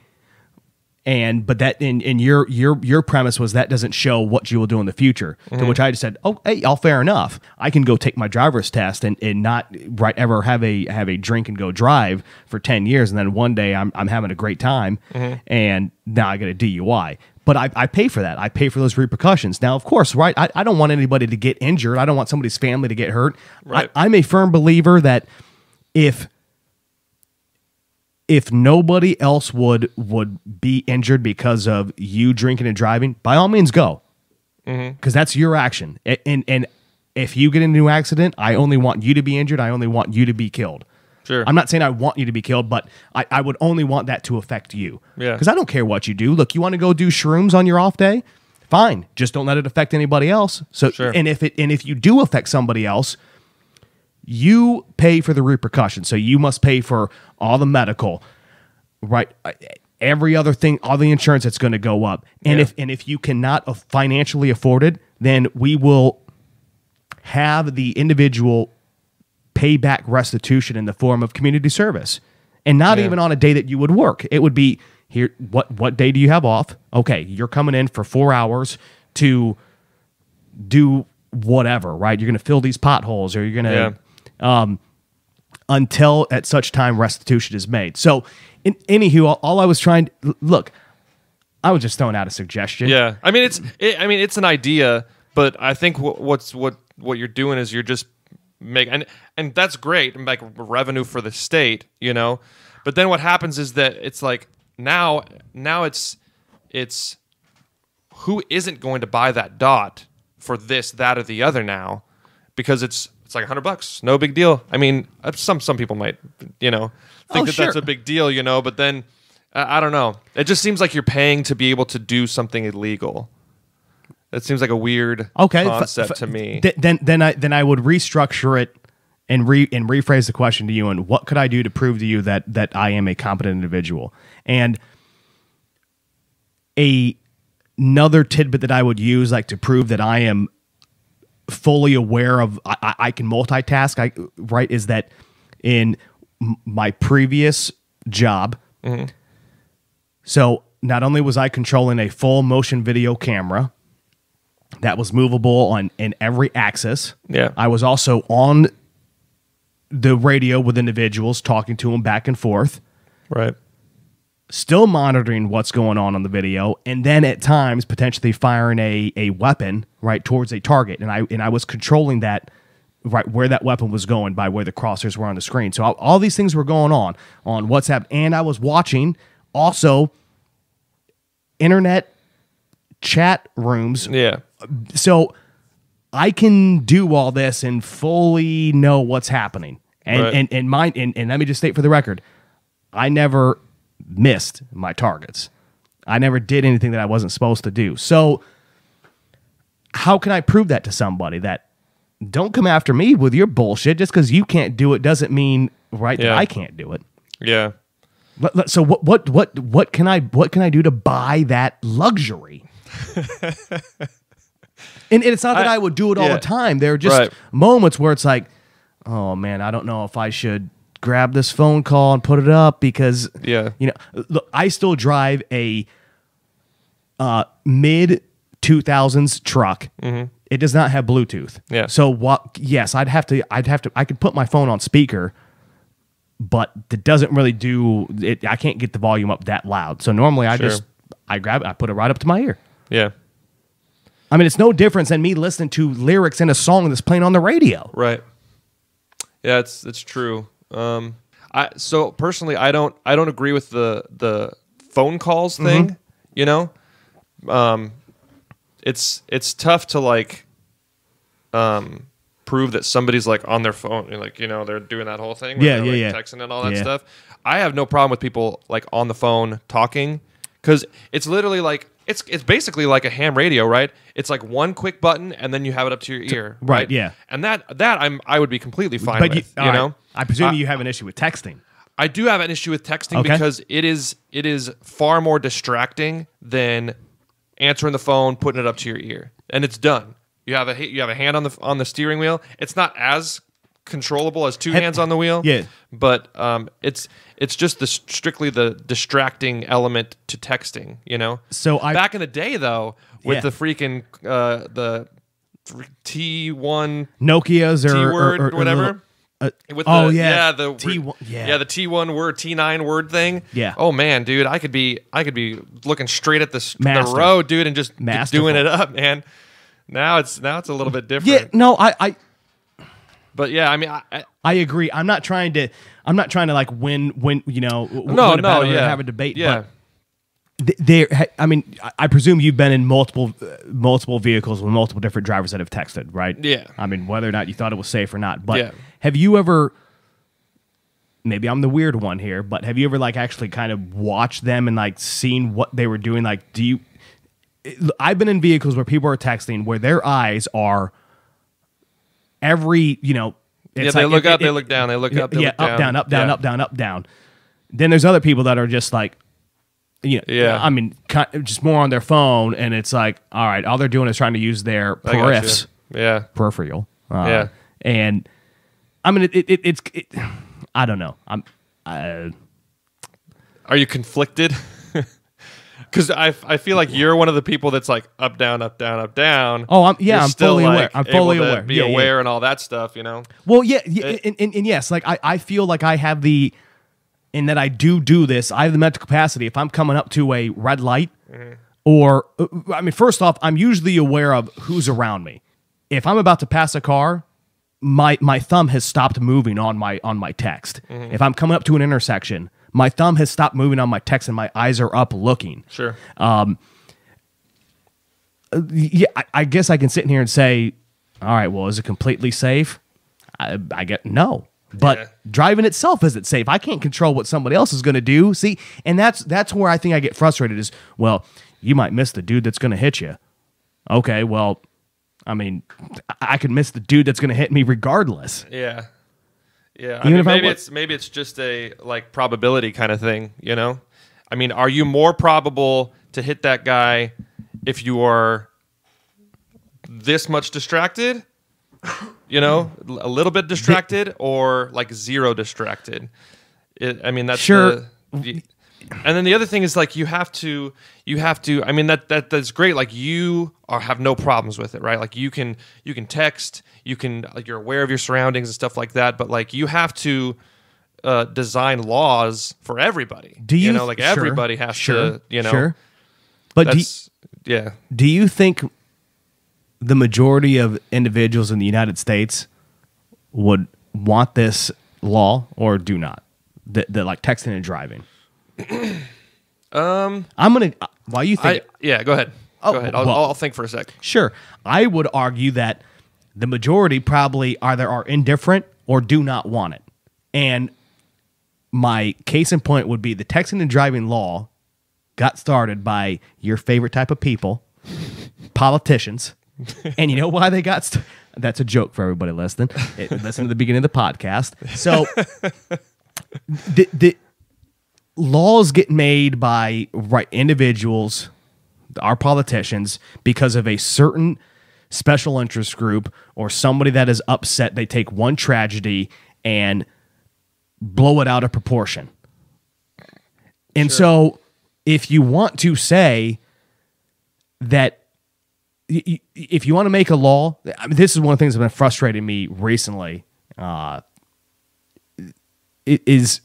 S1: but that in your premise was that doesn't show what you will do in the future. To which I just said, oh, hey, all fair enough. I can go take my driver's test and not ever have a drink and go drive for 10 years, and then one day I'm having a great time, and now I get a DUI. But I pay for that. I pay for those repercussions. Now, of course, right, I don't want anybody to get injured. I don't want somebody's family to get hurt.
S2: Right.
S1: I'm a firm believer that if nobody else would be injured because of you drinking and driving, by all means go. Because that's your action. And if you get into an accident, I only want you to be injured. I only want you to be killed.
S2: Sure.
S1: I'm not saying I want you to be killed, but I would only want that to affect you.
S2: Yeah.
S1: Because I don't care what you do. Look, you want to go do shrooms on your off day? Fine. Just don't let it affect anybody else. So,
S2: Sure.
S1: and if you do affect somebody else, you pay for the repercussions. So you must pay for all the medical, right? Every other thing, all the insurance that's going to go up. And if you cannot financially afford it, then we will have the individual pay back restitution in the form of community service, and not even on a day that you would work. It would be here. What day do you have off? Okay, you're coming in for 4 hours to do whatever, right? You're going to fill these potholes, or you're going to until at such time restitution is made. So, anywho, all I was trying to look, I was just throwing out a suggestion.
S2: Yeah, I mean it's an idea, but I think what you're doing is you're just and that's great, and like revenue for the state, you know. But then what happens is that it's like now it's who isn't going to buy that dot for this, that, or the other now, because it's like $100, no big deal. I mean, some people might, you know, think that's a big deal, you know. But then I don't know. It just seems like you're paying to be able to do something illegal. That seems like a weird concept to me.
S1: Then I would restructure it and rephrase the question to you. And what could I do to prove to you that I am a competent individual? And another tidbit that I would use, like to prove that I am fully aware of, I can multitask. Right, is that in my previous job? So not only was I controlling a full motion video camera that was movable in every axis.
S2: Yeah.
S1: I was also on the radio with individuals, talking to them back and forth.
S2: Right.
S1: Still monitoring what's going on the video, and then at times potentially firing a weapon right towards a target. And I was controlling that, right where that weapon was going by where the crosshairs were on the screen. So all these things were going on WhatsApp, and I was watching also internet chat rooms.
S2: Yeah.
S1: So I can do all this and fully know what's happening. And and let me just state for the record, I never missed my targets. I never did anything that I wasn't supposed to do. So how can I prove that to somebody? That don't come after me with your bullshit. Just because you can't do it doesn't mean that I can't do it.
S2: Yeah.
S1: So what can I do to buy that luxury? And it's not that I would do it all the time. There are just moments where it's like, oh man, I don't know if I should grab this phone call and put it up because look, I still drive a mid 2000s truck. It does not have Bluetooth.
S2: Yeah.
S1: So yes, I'd have to I could put my phone on speaker, but it doesn't really do it. I can't get the volume up that loud. So normally I grab it, I put it right up to my ear.
S2: Yeah.
S1: I mean, it's no difference than me listening to lyrics in a song that's playing on the radio.
S2: Right. Yeah, it's true. So personally, I don't agree with the phone calls thing. You know, it's tough to like prove that somebody's like on their phone, like, you know, they're doing that whole thing. Where they're texting and all that stuff. I have no problem with people like on the phone talking, because it's literally like it's basically like a ham radio, right? It's like one quick button and then you have it up to your ear, right?
S1: Yeah,
S2: and that I would be completely fine with. You know,
S1: I presume you have an issue with texting.
S2: I do have an issue with texting because it is far more distracting than answering the phone, putting it up to your ear, and it's done. You have a hand on the steering wheel. It's not as controllable as two hands on the wheel.
S1: Yeah,
S2: but it's just strictly the distracting element to texting. So back in the day though, with the freaking the T1
S1: Nokia's
S2: or whatever.
S1: the
S2: T1 the T1 word, T9 word thing.
S1: Yeah.
S2: Oh man, dude, I could be looking straight at the
S1: Master.
S2: road, dude, and just
S1: Masterful.
S2: doing it up, man. Now it's a little bit different.
S1: Yeah. No,
S2: But yeah, I mean,
S1: I agree. I'm not trying to like win. Have a debate.
S2: Yeah.
S1: But I mean, I presume you've been in multiple vehicles with multiple different drivers that have texted, right?
S2: Yeah.
S1: I mean, whether or not you thought it was safe or not. But
S2: yeah.
S1: Have you ever? Maybe I'm the weird one here, but have you ever like actually kind of watched them and like seen what they were doing? Like, I've been in vehicles where people are texting where their eyes are every, it's
S2: they
S1: like
S2: look up, they look down, they look up, they look down.
S1: Up, down, up, down, up, down, up, down. Then there's other people that are just like, I mean, just more on their phone, and it's like, all right, all they're doing is trying to use their peripheral. And I mean, it's I don't know.
S2: Are you conflicted? Because I feel like you're one of the people that's like up, down, up, down, up, down.
S1: Oh, I'm fully aware. I'm fully
S2: able to
S1: aware.
S2: Be aware and all that stuff,
S1: Well, and yes, like I feel like I have in that I do this. I have the mental capacity. If I'm coming up to a red light, or I mean, first off, I'm usually aware of who's around me. If I'm about to pass a car, my thumb has stopped moving on my text. If I'm coming up to an intersection, my thumb has stopped moving on my text and my eyes are up looking.
S2: Sure.
S1: I guess I can sit in here and say, all right, well, is it completely safe? I get no. But driving itself isn't safe. I can't control what somebody else is going to do. See, and that's where I think I get frustrated is, well, you might miss the dude that's going to hit you. Okay, well, I mean, I could miss the dude that's going to hit me regardless.
S2: Yeah. Yeah, I mean, maybe it's just a like probability kind of thing, I mean, are you more probable to hit that guy if you are this much distracted, a little bit distracted, or like zero distracted? I mean, that's
S1: sure.
S2: And then the other thing is like you have to. I mean that's great. Like you have no problems with it, right? Like you can text, you're aware of your surroundings and stuff like that. But like you have to design laws for everybody.
S1: Do you?
S2: Like everybody has to.
S1: Sure. But do you think the majority of individuals in the United States would want this law or do not? That like texting and driving. I'm gonna. While you think,
S2: go ahead. Go ahead. I'll think for a sec.
S1: Sure. I would argue that the majority probably either are indifferent or do not want it. And my case in point would be the texting and driving law got started by your favorite type of people, politicians. And you know why they got started? That's a joke for everybody listening. Listen to the beginning of the podcast. So the laws get made by individuals, our politicians, because of a certain special interest group or somebody that is upset. They take one tragedy and blow it out of proportion. And so if you want to say that, if you want to make a law, I mean, this is one of the things that's been frustrating me recently, is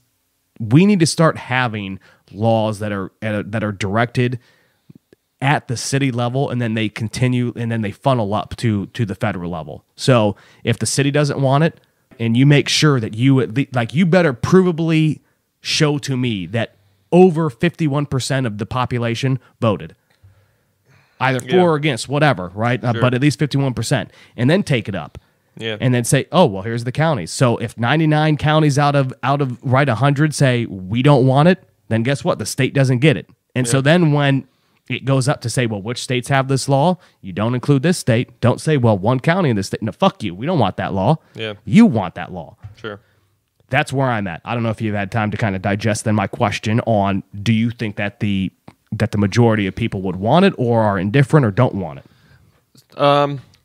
S1: we need to start having laws that are directed at the city level, and then they continue, and then they funnel up to the federal level. So if the city doesn't want it, and you make sure that you better provably show to me that over 51% of the population voted, either for or against, whatever, right?
S2: Sure.
S1: But at least 51%, and then take it up.
S2: Yeah.
S1: And then say, oh, well, here's the counties. So if 99 counties out of 100 say we don't want it, then guess what? The state doesn't get it. And so then when it goes up to say, well, which states have this law? You don't include this state. Don't say, well, one county in this state. No, fuck you. We don't want that law.
S2: Yeah.
S1: You want that law.
S2: Sure.
S1: That's where I'm at. I don't know if you've had time to kind of digest then my question on, do you think that the that the majority of people would want it or are indifferent or don't want it?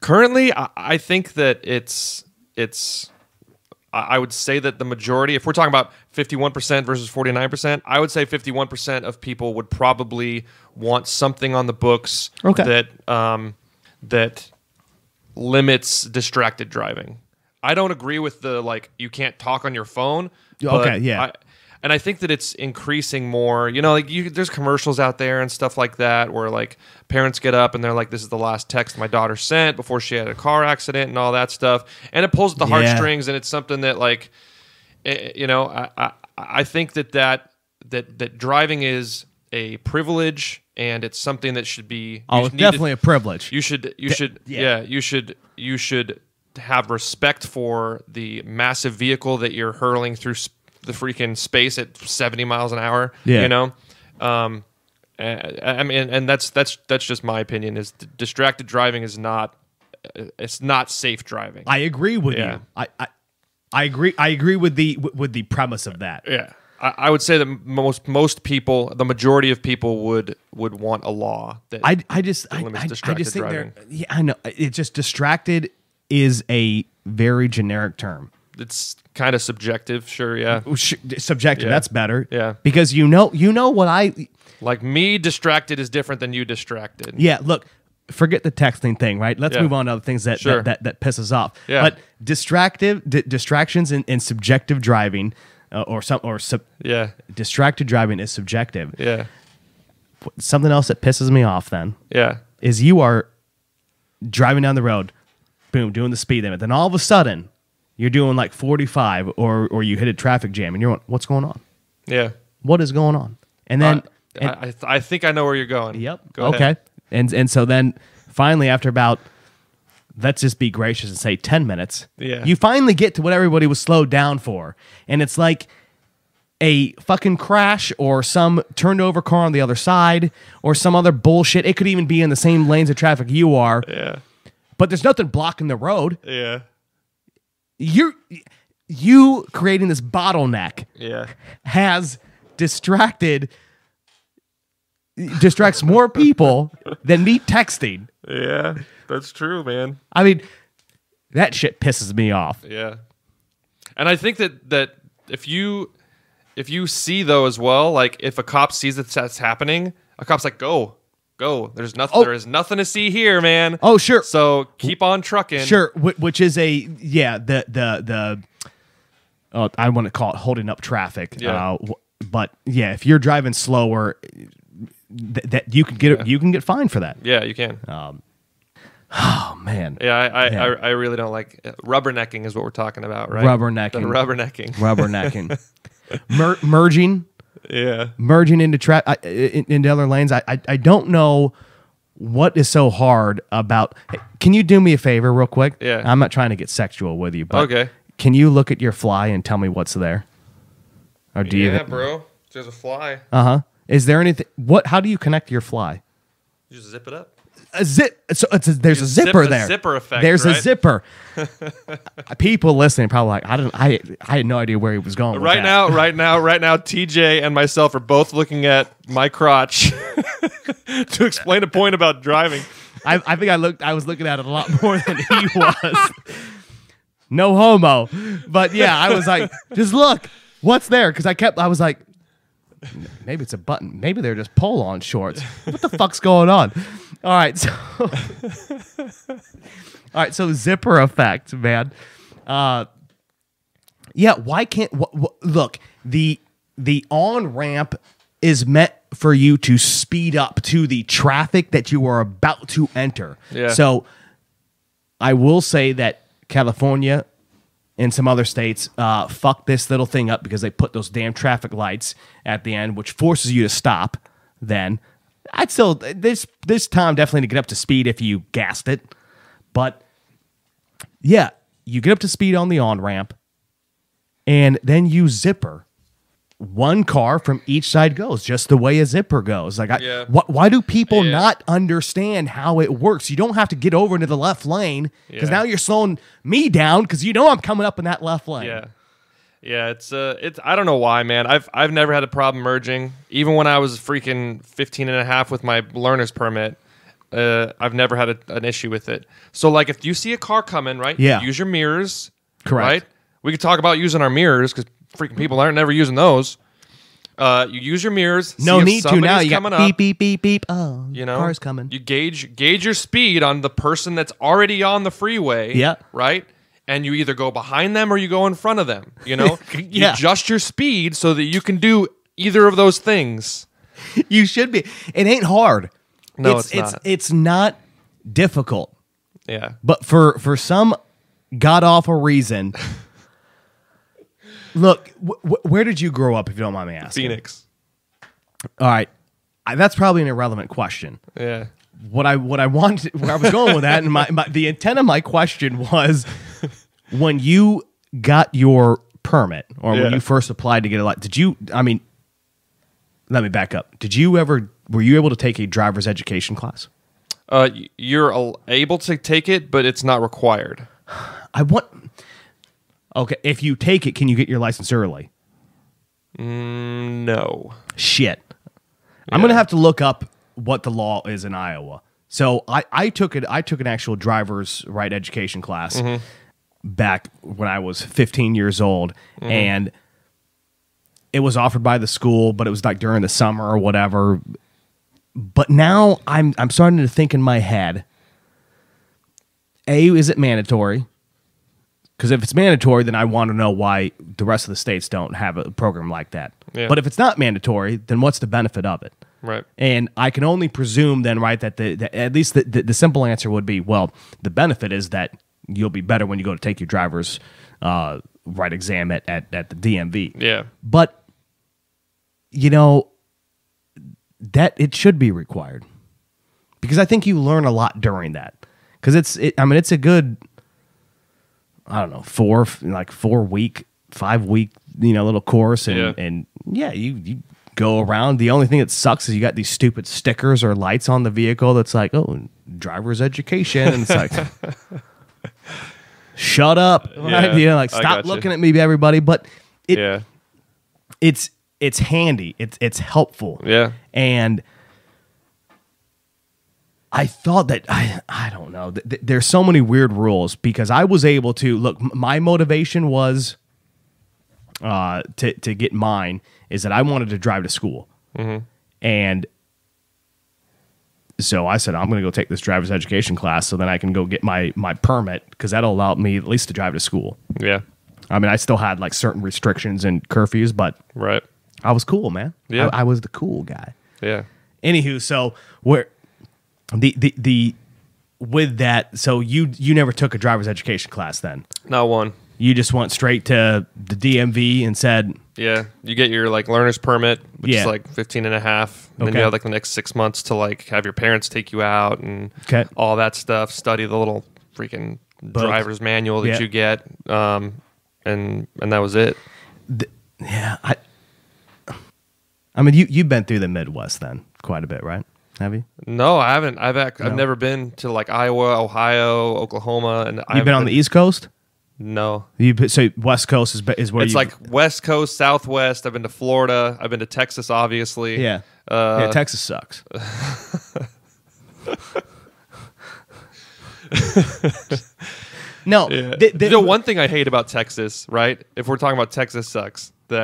S2: Currently, I think that I would say that the majority, if we're talking about 51% versus 49%, I would say 51% of people would probably want something on the books that limits distracted driving. I don't agree with the, like, you can't talk on your phone.
S1: Okay, yeah.
S2: And I think that it's increasing more. You know, like there's commercials out there and stuff like that where like parents get up and they're like, "This is the last text my daughter sent before she had a car accident," and all that stuff. And it pulls at the heartstrings, and it's something that, like, you know, I think that driving is a privilege, and it's something that should be.
S1: Oh, it's definitely a privilege.
S2: You should have respect for the massive vehicle that you're hurling through the freaking space at 70 miles an hour.
S1: Yeah.
S2: You know, I mean, and that's just my opinion. Is distracted driving is not, it's not safe driving.
S1: I agree with you. I agree with the premise of that.
S2: Yeah. I would say that most people, the majority of people would want a law that limits distracted driving.
S1: Yeah, I know. It's just distracted is a very generic term.
S2: It's kind of subjective, sure, yeah.
S1: Subjective,
S2: yeah.
S1: That's better.
S2: Yeah.
S1: Because you know what I...
S2: Like, me distracted is different than you distracted.
S1: Yeah, look, forget the texting thing, right? Let's move on to other things that pisses off.
S2: Yeah.
S1: But distractions in subjective driving, distracted driving is subjective.
S2: Yeah.
S1: Something else that pisses me off then is you are driving down the road, boom, doing the speed limit. Then all of a sudden, you're doing like 45 or you hit a traffic jam and you're going, what's going on?
S2: Yeah.
S1: What is going on? And then...
S2: I think I know where you're going.
S1: Yep.
S2: Go ahead.
S1: And so then finally after about, let's just be gracious and say 10 minutes, you finally get to what everybody was slowed down for. And it's like a fucking crash or some turned over car on the other side or some other bullshit. It could even be in the same lanes of traffic you are.
S2: Yeah.
S1: But there's nothing blocking the road.
S2: Yeah.
S1: You creating this bottleneck has distracts more people than me texting.
S2: Yeah, that's true, man.
S1: I mean, that shit pisses me off.
S2: Yeah. And I think that if you see though as well, like if a cop sees that that's happening, a cop's like, go. There's nothing. There is nothing to see here, man.
S1: Oh, sure.
S2: So keep on trucking.
S1: Sure, which is I want to call it holding up traffic.
S2: Yeah.
S1: But yeah, if you're driving slower, that you can get fined for that.
S2: Yeah, you can.
S1: Oh man.
S2: Yeah, I really don't like rubbernecking is what we're talking about, right?
S1: Rubbernecking.
S2: Rubbernecking.
S1: Merging.
S2: Yeah.
S1: Merging into into other lanes. I don't know what is so hard about. Hey, can you do me a favor real quick?
S2: Yeah.
S1: I'm not trying to get sexual with you, but
S2: okay.
S1: Can you look at your fly and tell me what's there? Or do you?
S2: Yeah, bro. There's a fly.
S1: Uh-huh. Is there anything? How do you connect your fly?
S2: You just zip it up.
S1: A zip. So there's a zipper there.
S2: Zipper effect.
S1: There's
S2: right?
S1: a zipper. People listening probably like, I had no idea where he was going.
S2: Right now, TJ and myself are both looking at my crotch to explain a point about driving.
S1: I think I was looking at it a lot more than he was. No homo, but yeah, I was like, just look, what's there? Because I was like, maybe it's a button. Maybe they're just pull-on shorts. What the fuck's going on? All right, so zipper effect, man. Yeah, why can't look, the on-ramp is meant for you to speed up to the traffic that you are about to enter.
S2: Yeah.
S1: So I will say that California and some other states fuck this little thing up because they put those damn traffic lights at the end, which forces you to stop. Then I'd still this time definitely to get up to speed if you gassed it, but yeah, you get up to speed on the on-ramp and then you zipper. One car from each side goes just the way a zipper goes. Like, why do people not understand how it works? You don't have to get over into the left lane because now you're slowing me down because you know I'm coming up in that left lane.
S2: Yeah, Yeah, it's I don't know why, man. I've never had a problem merging. Even when I was freaking 15 and a half with my learner's permit, I've never had an issue with it. So like if you see a car coming, right?
S1: Yeah.
S2: Use your mirrors.
S1: Correct.
S2: Right? We could talk about using our mirrors because freaking people aren't never using those. You use your mirrors.
S1: No need to now. You got beep,
S2: up,
S1: beep, beep, beep. Oh,
S2: you know,
S1: car's coming.
S2: You gauge your speed on the person that's already on the freeway.
S1: Yeah.
S2: Right? And you either go behind them or you go in front of them. You know?
S1: Yeah.
S2: You adjust your speed so that you can do either of those things.
S1: You should be. It ain't hard.
S2: No, it's not.
S1: It's not difficult.
S2: Yeah.
S1: But for some god-awful reason... Look, where did you grow up, if you don't mind me asking?
S2: Phoenix.
S1: All right. That's probably an irrelevant question.
S2: Yeah.
S1: What I wanted, where I was going with that, and the intent of my question was, when you got your permit, or when you first applied to get a license, did you? I mean, let me back up. Were you able to take a driver's education class?
S2: You're able to take it, but it's not required.
S1: Okay, if you take it, can you get your license early?
S2: No.
S1: Shit. Yeah. I'm gonna have to look up what the law is in Iowa. So I took an actual driver's right education class back when I was 15 years old, and it was offered by the school, but it was like during the summer or whatever. But now I'm starting to think in my head, is it mandatory? Because if it's mandatory, then I want to know why the rest of the states don't have a program like that. Yeah. But if it's not mandatory, then what's the benefit of it?
S2: Right.
S1: And I can only presume then, right, that at least the simple answer would be, well, the benefit is that you'll be better when you go to take your driver's right exam at the DMV. Yeah. But, you know, that it should be required. Because I think you learn a lot during that. Because it's a good... I don't know, 5 week, little course. And you go around. The only thing that sucks is you got these stupid stickers or lights on the vehicle that's like, oh, driver's education. And it's like, shut up. Right?
S2: Yeah,
S1: stop looking at me, everybody. But it's handy. It's helpful.
S2: Yeah.
S1: And I thought that, I don't know, there's so many weird rules because I was able to, look, my motivation was to get mine is that I wanted to drive to school. Mm-hmm. And so I said, I'm going to go take this driver's education class so then I can go get my permit because that'll allow me at least to drive to school.
S2: Yeah.
S1: I mean, I still had like certain restrictions and curfews, but
S2: right.
S1: I was cool, man.
S2: Yeah.
S1: I was the cool guy.
S2: Yeah.
S1: Anywho, so where... The with that, so you never took a driver's education class then?
S2: Not one.
S1: You just went straight to the DMV and said...
S2: Yeah, you get your like learner's permit, which is like 15 and a half. And then you have like the next 6 months to like have your parents take you out and all that stuff, study the little freaking driver's manual that you get. And that was it.
S1: I mean, you've been through the Midwest then quite a bit, right? Have you?
S2: No, I haven't. I've never been to like Iowa, Ohio, Oklahoma, and
S1: you've been on the East Coast.
S2: No.
S1: So West Coast is where
S2: it's like West Coast, Southwest. I've been to Florida. I've been to Texas, obviously.
S1: Yeah. Texas sucks. No.
S2: Yeah. The one thing I hate about Texas, right? If we're talking about Texas sucks. You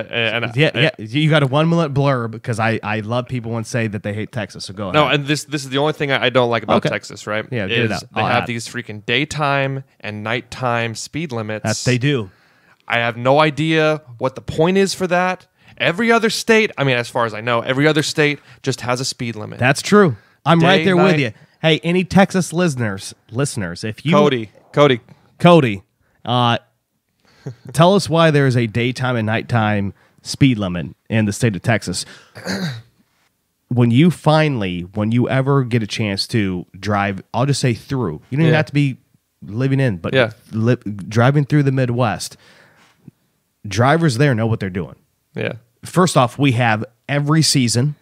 S2: got a 1 minute blurb because I love people when say that they hate Texas. So go ahead. No, and this is the only thing I don't like about Texas, right?
S1: Yeah, get it out.
S2: They have these freaking daytime and nighttime speed limits.
S1: That they do.
S2: I have no idea what the point is for that. Every other state, I mean, as far as I know, every other sate just has a speed limit.
S1: That's true. I'm right there with you. Hey, any Texas listeners, if you Cody, tell us why there is a daytime and nighttime speed limit in the state of Texas. When you ever get a chance to drive, I'll just say through. You don't even have to be living in, but driving through the Midwest, drivers there know what they're doing.
S2: Yeah.
S1: First off, we have every season.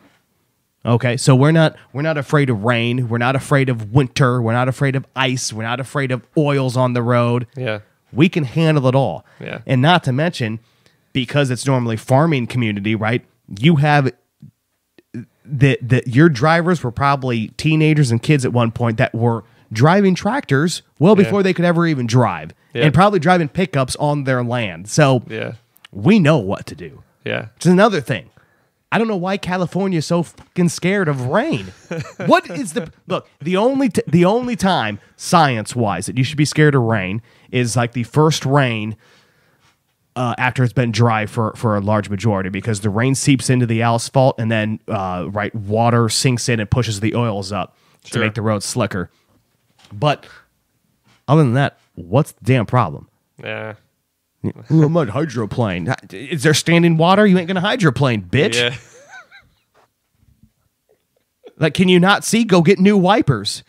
S1: Okay, so we're not afraid of rain. We're not afraid of winter. We're not afraid of ice. We're not afraid of oils on the road.
S2: Yeah.
S1: We can handle it all.
S2: Yeah.
S1: And not to mention, because it's normally farming community, right? You have your drivers were probably teenagers and kids at one point that were driving tractors well before they could ever even drive, and probably driving pickups on their land. So we know what to do.
S2: Yeah.
S1: It's another thing. I don't know why California is so fucking scared of rain. What is the only time science-wise that you should be scared of rain is like the first rain after it's been dry for a large majority, because the rain seeps into the asphalt and then water sinks in and pushes the oils up to make the road slicker. But other than that, what's the damn problem?
S2: Yeah.
S1: Ooh, I'm on hydroplane. Is there standing water? You ain't gonna hydroplane, bitch.
S2: Yeah.
S1: Like, can you not see? Go get new wipers.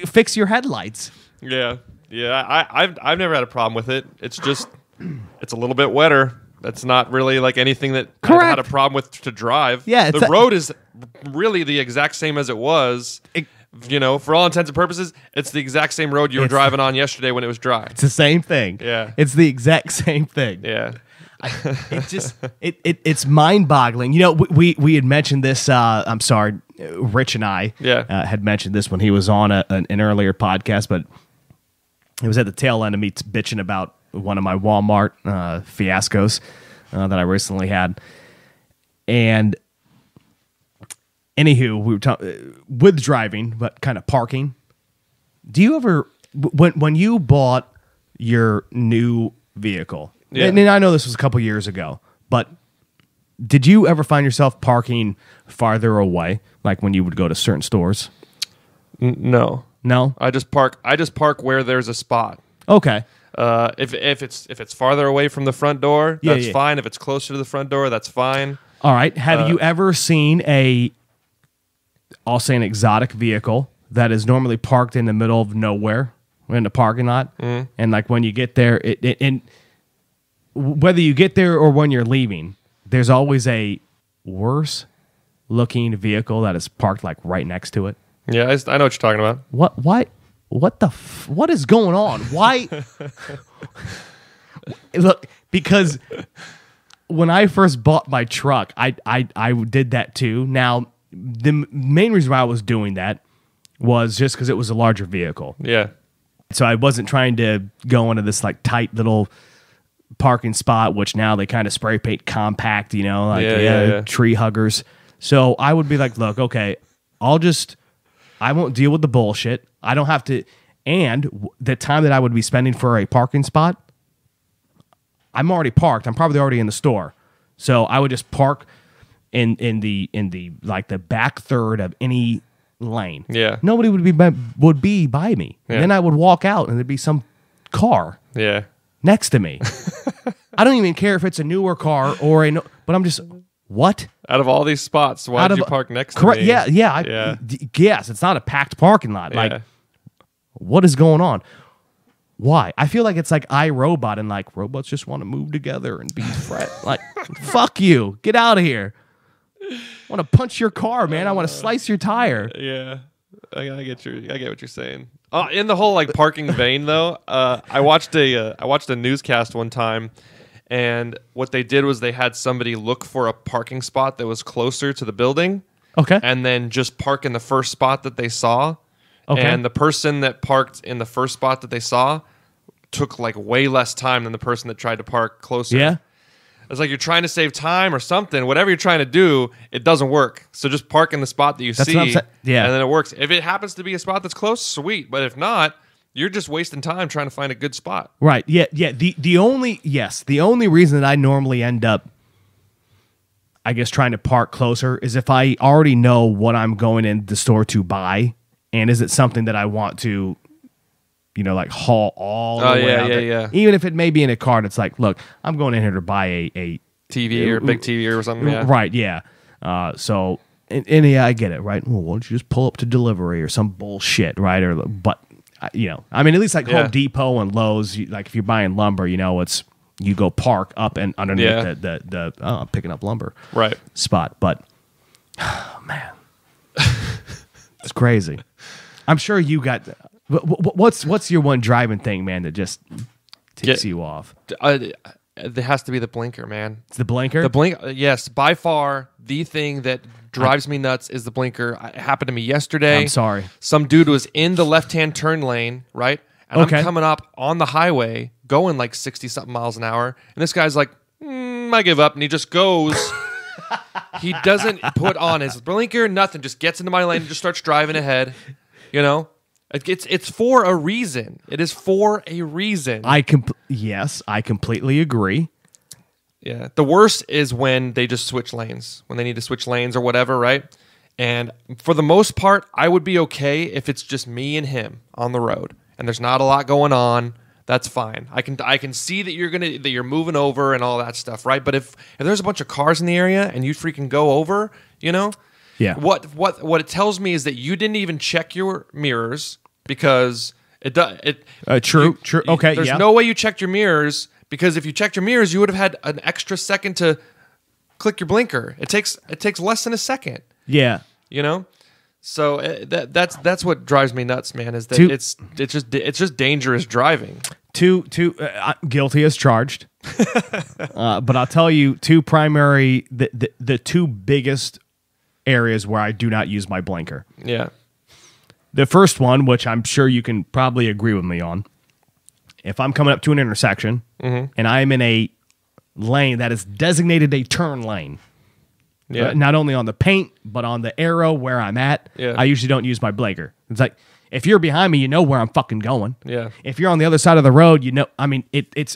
S1: Fix your headlights.
S2: Yeah. Yeah. I've never had a problem with it. It's just it's a little bit wetter. That's not really like anything that I've had a problem with to drive.
S1: Yeah,
S2: the road is really the exact same as it was. For all intents and purposes, it's the exact same road you were driving on yesterday when it was dry.
S1: It's the same thing.
S2: Yeah.
S1: It's the exact same thing.
S2: Yeah.
S1: It's mind-boggling. We had mentioned this. I'm sorry, Rich and I had mentioned this when he was on an earlier podcast, but it was at the tail end of me bitching about one of my Walmart fiascos that I recently had. And anywho, we were talking with driving, but kind of parking. Do you ever, when you bought your new vehicle, and I know this was a couple years ago, but did you ever find yourself parking farther away, like when you would go to certain stores?
S2: No.
S1: No?
S2: I just park where there's a spot.
S1: Okay.
S2: If it's farther away from the front door, that's fine. If it's closer to the front door, that's fine.
S1: All right. Have you ever seen I'll say an exotic vehicle that is normally parked in the middle of nowhere in the parking lot, and like when you get there, and whether you get there or when you're leaving, there's always a worse looking vehicle that is parked like right next to it?
S2: Yeah, I know what you're talking about.
S1: What is going on? Why? Look, because when I first bought my truck, I did that too. Now, the main reason why I was doing that was just because it was a larger vehicle.
S2: Yeah.
S1: So I wasn't trying to go into this like tight little parking spot, which now they kind of spray paint compact, tree huggers. So I would be like, look, okay, I won't deal with the bullshit. I don't have to. And the time that I would be spending for a parking spot, I'm already parked. I'm probably already in the store. So I would just park in the like the back third of any lane.
S2: Yeah.
S1: Nobody would be by me.
S2: Yeah.
S1: And then I would walk out and there'd be some car next to me. I don't even care if it's a newer car or but I'm just, what?
S2: Out of all these spots, why did you park next to me?
S1: Yeah. Yes, it's not a packed parking lot.
S2: Yeah.
S1: Like, what is going on? Why? I feel like it's like iRobot and like robots just want to move together and be friends. Like, fuck you. Get out of here. I want to punch your car, man. I want to slice your tire.
S2: Yeah. I get what you're saying. In the whole like parking vein though, I watched a newscast one time, and what they did was they had somebody look for a parking spot that was closer to the building.
S1: Okay.
S2: And then just park in the first spot that they saw. Okay. And the person that parked in the first spot that they saw took like way less time than the person that tried to park closer.
S1: Yeah.
S2: It's like you're trying to save time or something. Whatever you're trying to do, it doesn't work. So just park in the spot that you see, and then it works. If it happens to be a spot that's close, sweet. But if not, you're just wasting time trying to find a good spot.
S1: Right. Yeah. The only reason that I normally end up, I guess, trying to park closer is if I already know what I'm going in the store to buy, and is it something that I want to, like haul all the way out there.
S2: Yeah.
S1: Even if it may be in a car, it's like, look, I'm going in here to buy a
S2: TV or big TV or something. Yeah.
S1: Right. Yeah. So, and yeah, I get it. Right. Well, why don't you just pull up to delivery or some bullshit, right? But at least like Home Depot and Lowe's, like if you're buying lumber, it's you go park up and underneath the picking up lumber spot. But man, it's crazy. I'm sure you got. What's your one driving thing, man, that just ticks you off?
S2: There has to be the blinker, man.
S1: It's the blinker?
S2: The blink, yes, by far the thing that drives me nuts is the blinker. It happened to me yesterday.
S1: I'm sorry.
S2: Some dude was in the left-hand turn lane, right? And
S1: Okay.
S2: I'm coming up on the highway, going like 60-something miles an hour, and this guy's like, I give up, and he just goes. He doesn't put on his blinker, nothing, just gets into my lane and just starts driving ahead, you know? It's for a reason. It is for a reason.
S1: Yes, I completely agree.
S2: Yeah. The worst is when they just switch lanes, when they need to switch lanes or whatever, right? And for the most part, I would be okay if it's just me and him on the road and there's not a lot going on. That's fine. I can see that you're moving over and all that stuff, right? But if there's a bunch of cars in the area and you freaking go over, you know?
S1: Yeah.
S2: What it tells me is that you didn't even check your mirrors because
S1: True. Okay.
S2: There's
S1: yeah.
S2: no way you checked your mirrors, because if you checked your mirrors, you would have had an extra second to click your blinker. It takes less than a second.
S1: Yeah.
S2: You know, so that's what drives me nuts, man. Is that it's just dangerous driving.
S1: Guilty as charged. But I'll tell you, the two biggest areas where I do not use my blinker.
S2: Yeah.
S1: The first one, which I'm sure you can probably agree with me on, if I'm coming up to an intersection and I'm in a lane that is designated a turn lane, not only on the paint, but on the arrow where I'm at, I usually don't use my blinker. It's like, if you're behind me, you know where I'm fucking going.
S2: Yeah.
S1: If you're on the other side of the road, you know, I mean,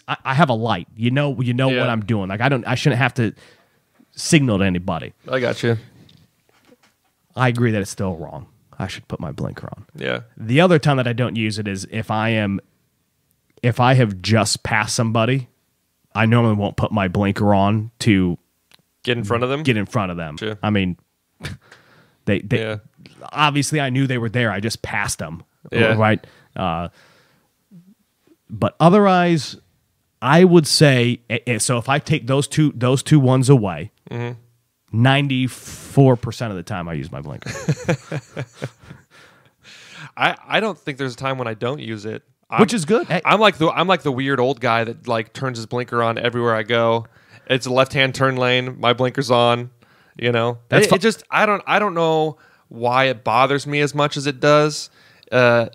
S1: I have a light. You know what I'm doing. Like, I shouldn't have to signal to anybody.
S2: I got you.
S1: I agree that it's still wrong. I should put my blinker on.
S2: Yeah.
S1: The other time that I don't use it is if I have just passed somebody, I normally won't put my blinker on to
S2: get in front of them.
S1: Sure. I mean, they obviously I knew they were there. I just passed them.
S2: Yeah.
S1: Right. But otherwise, I would say, so if I take those two ones away, 94% of the time I use my blinker.
S2: I don't think there's a time when I don't use it.
S1: Which is good. Hey.
S2: I'm like the weird old guy that like turns his blinker on everywhere I go. It's a left-hand turn lane. My blinker's on. You know, I don't know why it bothers me as much as it does.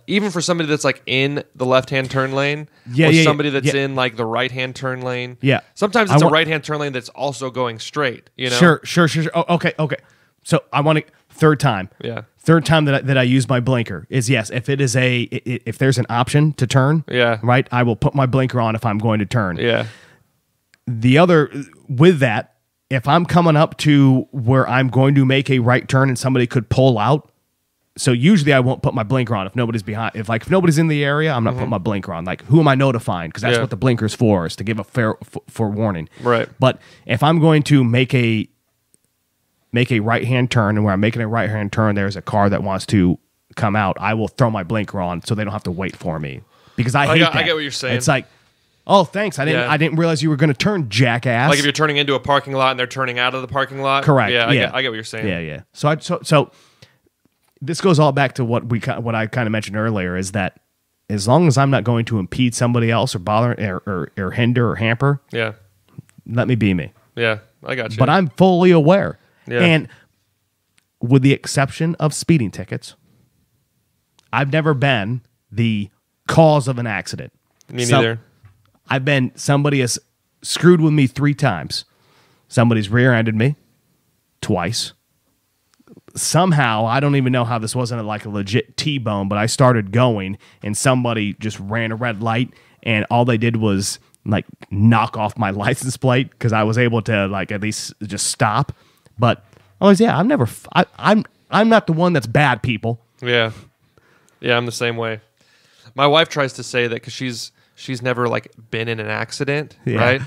S2: Even for somebody that's like in the left-hand turn lane, or somebody that's in like the right-hand turn lane.
S1: Yeah.
S2: Sometimes it's a right-hand turn lane that's also going straight. You know.
S1: Sure. Oh, okay. So I want to third time.
S2: Yeah.
S1: Third time that I use my blinker is yes. If it is if there's an option to turn.
S2: Yeah.
S1: Right. I will put my blinker on if I'm going to turn.
S2: Yeah.
S1: The other with that, if I'm coming up to where I'm going to make a right turn and somebody could pull out. So usually I won't put my blinker on if nobody's behind. If nobody's in the area, I'm not putting my blinker on. Like, who am I notifying? Because that's what the blinker's for, is to give a fair forewarning.
S2: Right.
S1: But if I'm going to make a right-hand turn, and where I'm making a right-hand turn, there's a car that wants to come out, I will throw my blinker on so they don't have to wait for me. Because I hate that.
S2: I get what you're saying.
S1: It's like, oh, thanks. I didn't realize you were going to turn, jackass.
S2: Like if you're turning into a parking lot and they're turning out of the parking lot.
S1: Correct.
S2: Yeah, I get what you're saying.
S1: Yeah. So this goes all back to what I kind of mentioned earlier, is that as long as I'm not going to impede somebody else or bother or hinder or hamper, let me be me.
S2: Yeah, I got you.
S1: But I'm fully aware.
S2: Yeah.
S1: And with the exception of speeding tickets, I've never been the cause of an accident.
S2: Me neither.
S1: Somebody has screwed with me 3 times. Somebody's rear-ended me twice. Somehow, I don't even know how this wasn't like a legit T-bone, but I started going and somebody just ran a red light, and all they did was like knock off my license plate because I was able to like at least just stop. But I'm not the one that's bad, people.
S2: Yeah, I'm the same way. My wife tries to say that because she's never like been in an accident, right?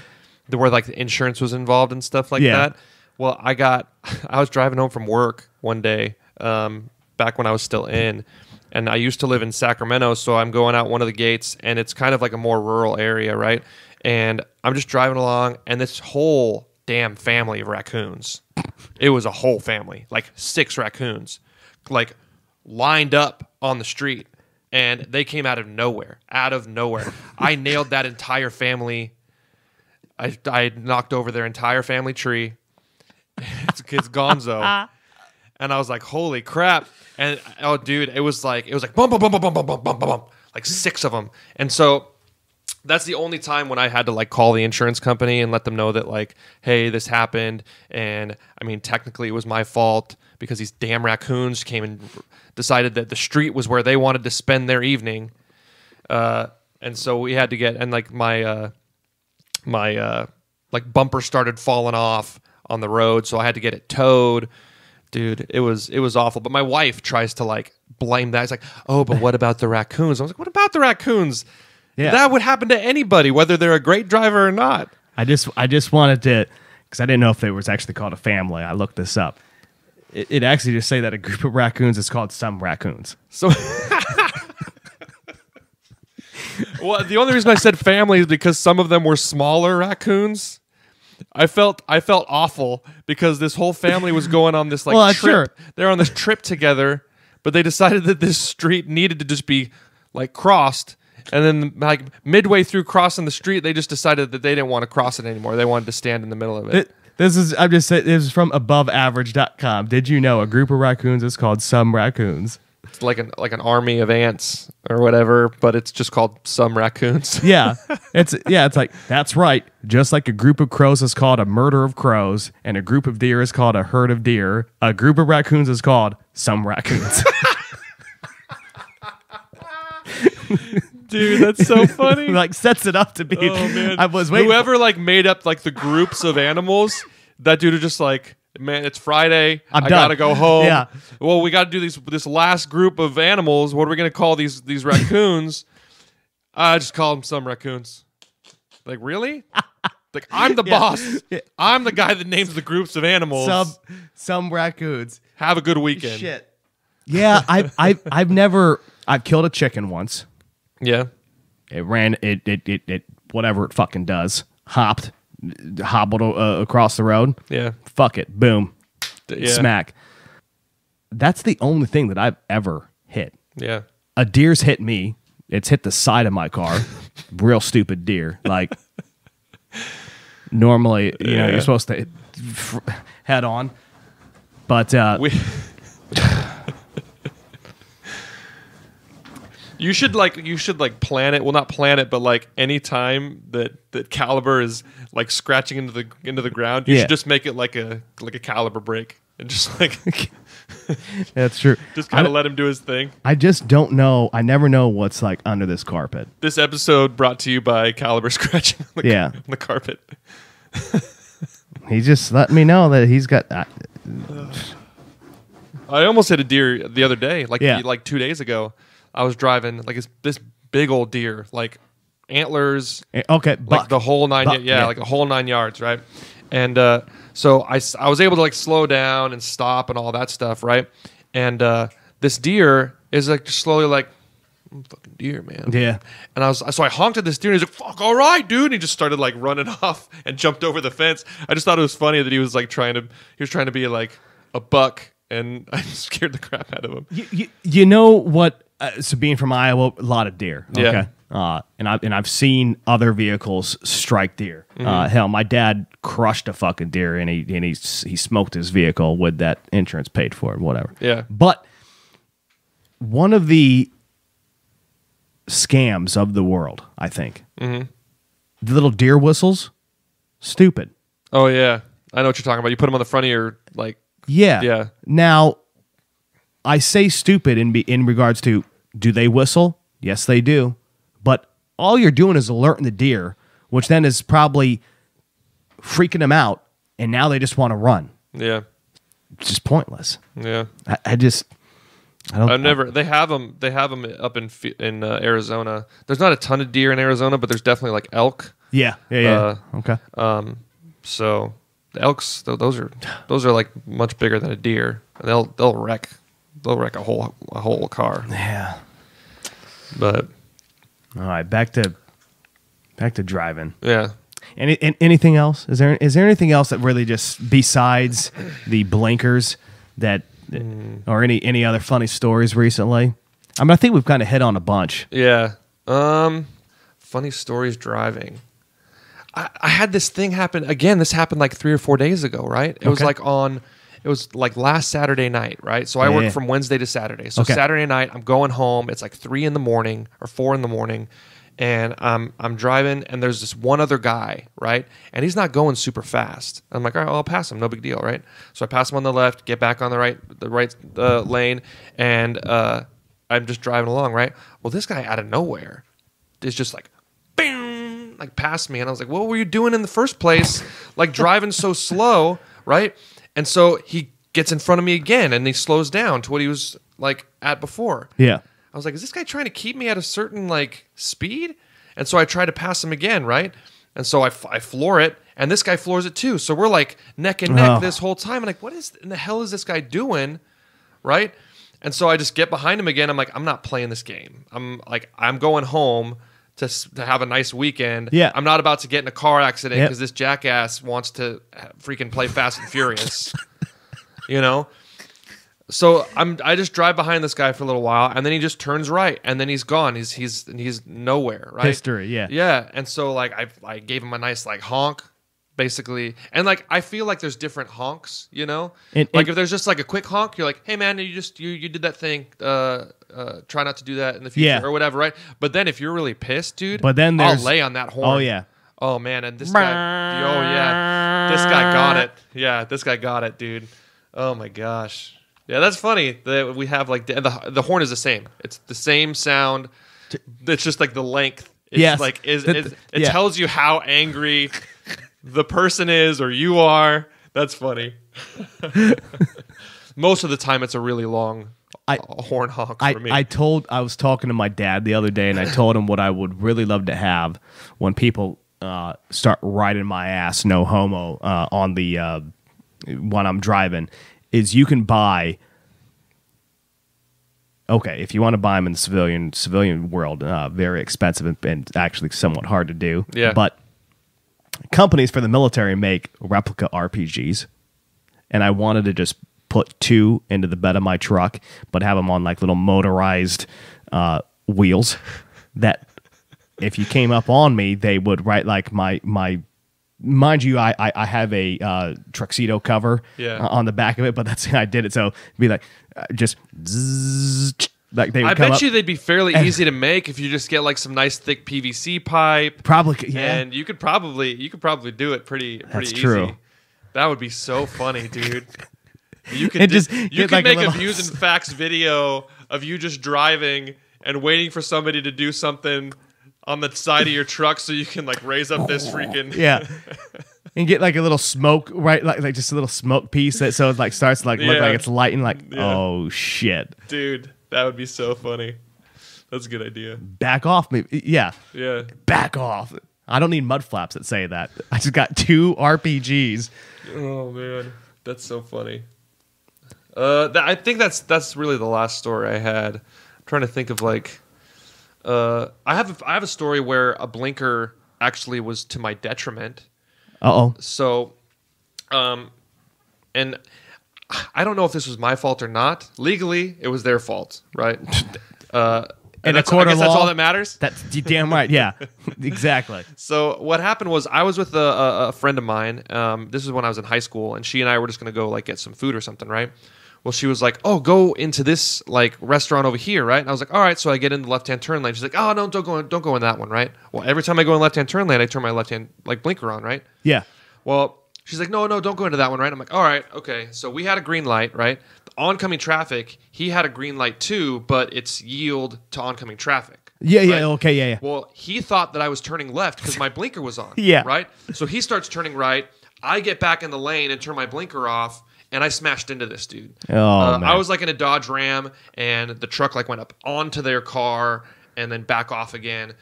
S2: Where like the insurance was involved and stuff like that. Well, I was driving home from work one day, back when I was still in, and I used to live in Sacramento, so I'm going out one of the gates, and it's kind of like a more rural area, right? And I'm just driving along, and this whole damn family of raccoons, it was a whole family, like 6 raccoons, like lined up on the street, and they came out of nowhere. I nailed that entire family I knocked over their entire family tree. It's gonzo. And I was like, holy crap. And oh dude, it was like bum bum bum bum bum bum bum bum bum, like 6 of them. And so that's the only time when I had to like call the insurance company and let them know that like, hey, this happened. And I mean, technically it was my fault because these damn raccoons came and decided that the street was where they wanted to spend their evening. And so we had to get, and like my like bumper started falling off on the road. So I had to get it towed. Dude, it was awful. But my wife tries to like blame that. It's like, oh, but what about the raccoons? I was like, what about the raccoons? Yeah. That would happen to anybody, whether they're a great driver or not.
S1: I just wanted to, because I didn't know if it was actually called a family. I looked this up. It actually just say that a group of raccoons is called some raccoons.
S2: So, well, the only reason I said family is because some of them were smaller raccoons. I felt awful because this whole family was going on this like trip. Sure. They're on this trip together, but they decided that this street needed to just be like crossed. And then like midway through crossing the street, they just decided that they didn't want to cross it anymore. They wanted to stand in the middle of it.
S1: This is from aboveaverage.com. Did you know a group of raccoons is called some raccoons?
S2: It's like an army of ants or whatever, but it's just called some raccoons.
S1: Yeah. It's like, that's right. Just like a group of crows is called a murder of crows, and a group of deer is called a herd of deer, a group of raccoons is called some raccoons.
S2: Dude, that's so funny.
S1: Like sets it up to be.
S2: Oh man,
S1: I was waiting.
S2: Whoever like made up like the groups of animals, that dude is just like, man, it's Friday. I gotta go home.
S1: Yeah.
S2: Well, we got to do this last group of animals. What are we gonna call these raccoons? I just call them some raccoons. Like really? Like I'm the boss. Yeah. I'm the guy that names the groups of animals.
S1: Some raccoons.
S2: Have a good weekend.
S1: Shit. Yeah, I've killed a chicken once.
S2: Yeah.
S1: It ran, it whatever it fucking does. Hobbled across the road.
S2: Yeah.
S1: Fuck it. Boom.
S2: Yeah.
S1: Smack. That's the only thing that I've ever hit.
S2: Yeah.
S1: A deer's hit me. It's hit the side of my car. Real stupid deer. Like, normally, you're supposed to head on. But,
S2: You should plan it. Well, not plan it, but like any time that caliber is like scratching into the ground, you should just make it like a caliber break and just like
S1: that's true.
S2: Just kind of let him do his thing.
S1: I just don't know. I never know what's like under this carpet.
S2: This episode brought to you by caliber scratching on the carpet.
S1: He just let me know that he's got.
S2: I almost hit a deer the other day, like 2 days ago. I was driving like this big old deer, like antlers.
S1: Okay,
S2: like the whole 9. Like a whole 9 yards, right? And so I was able to like slow down and stop and all that stuff, right? And this deer is like just slowly like, fucking deer, man.
S1: Yeah.
S2: And so I honked at this deer and he's like, fuck, all right, dude. And he just started like running off and jumped over the fence. I just thought it was funny that he was like trying to be like a buck, and I scared the crap out of him.
S1: You know what? So being from Iowa, a lot of deer. Okay.
S2: Yeah.
S1: And I've seen other vehicles strike deer.
S2: Mm-hmm.
S1: Hell, my dad crushed a fucking deer, and he smoked his vehicle with that insurance paid for it, whatever.
S2: Yeah.
S1: But one of the scams of the world, I think, the little deer whistles, stupid.
S2: Oh yeah, I know what you're talking about. You put them on the front of your like.
S1: Yeah. Now, I say stupid in regards to, do they whistle? Yes, they do. But all you're doing is alerting the deer, which then is probably freaking them out, and now they just want to run.
S2: Yeah.
S1: It's just pointless.
S2: Yeah.
S1: I don't.
S2: I've never. They have them. They have them up in Arizona. There's not a ton of deer in Arizona, but there's definitely like elk.
S1: Yeah. Okay.
S2: So the elks, those are like much bigger than a deer. They'll wreck a whole car.
S1: Yeah.
S2: But
S1: all right, back to driving.
S2: Yeah.
S1: Anything else? Is there anything else that really just besides the blinkers that or any other funny stories recently? I mean, I think we've kind of hit on a bunch.
S2: Yeah. Funny stories driving. I had this thing happen again. This happened like 3 or 4 days ago, right? It was like last Saturday night, right? So I work from Wednesday to Saturday. So Saturday night, I'm going home. It's like 3 in the morning or 4 in the morning. And I'm driving, and there's this one other guy, right? And he's not going super fast. I'm like, all right, well, I'll pass him, no big deal, right? So I pass him on the left, get back on the right lane, and I'm just driving along, right? Well, this guy out of nowhere is just like, bing, like past me, and I was like, what were you doing in the first place? Like driving so slow, right? And so he gets in front of me again, and he slows down to what he was like at before.
S1: Yeah.
S2: I was like, is this guy trying to keep me at a certain like speed? And so I try to pass him again, right? And so I floor it, and this guy floors it too. So we're like neck and neck this whole time. I'm like, what in the hell is this guy doing, right? And so I just get behind him again. I'm like, I'm not playing this game. I'm going home to have a nice weekend.
S1: Yeah.
S2: I'm not about to get in a car accident because this jackass wants to freaking play Fast and Furious, you know? So I just drive behind this guy for a little while, and then he just turns right, and then he's gone. He's nowhere, right?
S1: History, yeah.
S2: Yeah, and so like I gave him a nice like honk, basically, and like I feel like there's different honks, you know. If there's just like a quick honk, you're like, hey man, you did that thing. Try not to do that in the future or whatever, right? But then if you're really pissed, dude, I'll lay on that horn.
S1: Oh yeah.
S2: Oh man, and this guy, oh yeah, this guy got it. Yeah, this guy got it, dude. Oh my gosh. Yeah, that's funny that we have like the horn is the same. It's the same sound. It's just like the length. It's like it tells you how angry the person is or you are. That's funny. Most of the time, it's a really long horn honk for me.
S1: I was talking to my dad the other day, and I told him what I would really love to have when people start riding my ass, no homo, on the when I'm driving. Is you can buy, if you want to buy them in the civilian world, very expensive and actually somewhat hard to do.
S2: Yeah.
S1: But companies for the military make replica RPGs, and I wanted to just put 2 into the bed of my truck, but have them on like little motorized wheels that if you came up on me, they would write like my. Mind you, I have a tuxedo cover on the back of it, but that's how I did it. So it'd be like just zzz, like they would come up.
S2: They'd be fairly easy to make if you just get like some nice thick PVC pipe.
S1: Probably, yeah.
S2: And you could probably do it pretty
S1: that's
S2: easy.
S1: True.
S2: That would be so funny, dude. You could
S1: like
S2: make a Views and Facts video of you just driving and waiting for somebody to do something on the side of your truck so you can like raise up this freaking
S1: and get like a little smoke, right? Like just a little smoke piece that so it like starts to like look like it's lighting oh shit.
S2: Dude, that would be so funny. That's a good idea.
S1: Back off me. Yeah. Back off. I don't need mud flaps that say that. I just got 2 RPGs.
S2: Oh man, that's so funny. I think that's really the last story I had. I'm trying to think of like I have a story where a blinker actually was to my detriment. So, and I don't know if this was my fault or not. Legally, it was their fault, right? And
S1: I guess
S2: that's all that matters.
S1: That's damn right. Yeah, exactly.
S2: So what happened was I was with a friend of mine. This is when I was in high school, and she and I were just going to go like get some food or something, right? Well, she was like, "Oh, go into this like restaurant over here, right?" And I was like, "All right." So I get in the left-hand turn lane. She's like, "Oh, no, don't go in that one, right?" Well, every time I go in left-hand turn lane, I turn my left-hand like blinker on, right?
S1: Yeah.
S2: Well, she's like, "No, don't go into that one, right?" I'm like, "All right, okay." So we had a green light, right? The oncoming traffic, he had a green light too, but it's yield to oncoming traffic.
S1: Yeah,
S2: right?
S1: yeah, okay, yeah.
S2: Well, he thought that I was turning left because my blinker was on.
S1: Yeah.
S2: Right? So he starts turning right. I get back in the lane and turn my blinker off. And I smashed into this dude.
S1: Man.
S2: I was like in a Dodge Ram, and the truck like went up onto their car and then back off again.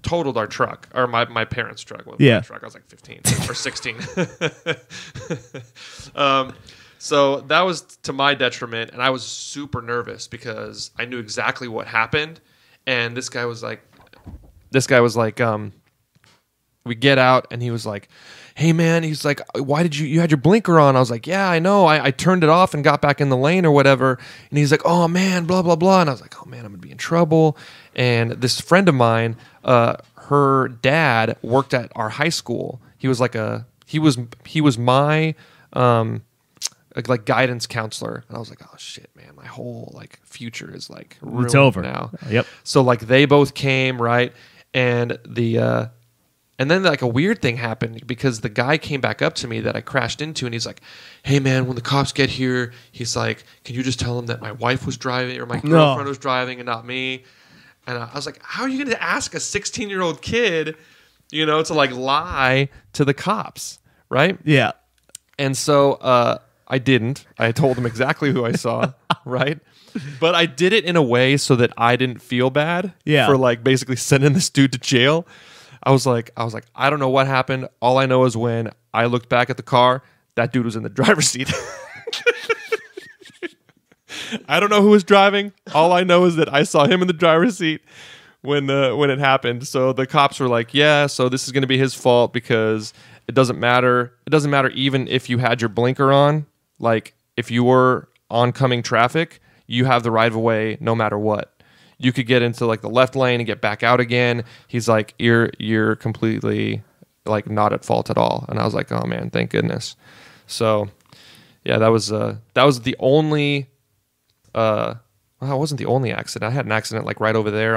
S2: Totaled our truck, or my parents' truck. Well, my truck. I was like 15 or 16. So that was to my detriment, and I was super nervous because I knew exactly what happened. And this guy was like, we get out, and he was like, "Hey man," he's like, "Why did you had your blinker on?" I was like, "Yeah, I know. I turned it off and got back in the lane or whatever." And he's like, "Oh man, blah blah blah." And I was like, "Oh man, I'm gonna be in trouble." And this friend of mine, her dad worked at our high school. He was like he was my like guidance counselor, and I was like, oh shit, man, my whole like future is like ruined
S1: it's over
S2: now.
S1: Yep.
S2: So like they both came, right, and and then like a weird thing happened because the guy came back up to me that I crashed into, and he's like, hey man, when the cops get here, he's like, can you just tell them that my wife was driving or my girlfriend was driving and not me? And I was like, how are you going to ask a 16-year-old kid, to like lie to the cops, right?
S1: Yeah.
S2: And so I didn't. I told him exactly who I saw, right? But I did it in a way so that I didn't feel bad for like basically sending this dude to jail. I was like, I don't know what happened. All I know is when I looked back at the car, that dude was in the driver's seat. I don't know who was driving. All I know is that I saw him in the driver's seat when it happened. So the cops were like, yeah, so this is going to be his fault because it doesn't matter. It doesn't matter even if you had your blinker on. Like if you were oncoming traffic, you have the right of way no matter what. You could get into like the left lane and get back out again. He's like, you're completely like not at fault at all. And I was like, oh man, thank goodness. So yeah, that was the only. Well, it wasn't the only accident. I had an accident like right over there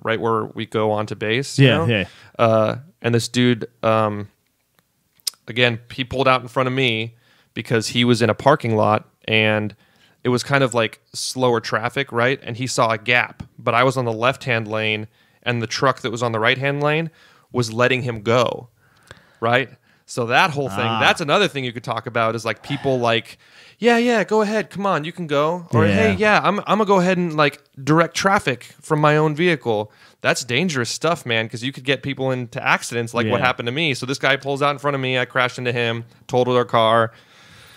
S2: right where we go onto base.
S1: Yeah.
S2: And this dude, again, he pulled out in front of me because he was in a parking lot and it was kind of like slower traffic, right? And he saw a gap, but I was on the left-hand lane and the truck that was on the right-hand lane was letting him go, right? So that whole thing, that's another thing you could talk about is like people like, yeah, go ahead, come on, you can go. Or hey, I'm gonna go ahead and like direct traffic from my own vehicle. That's dangerous stuff, man, because you could get people into accidents like what happened to me. So this guy pulls out in front of me, I crashed into him, totaled our car.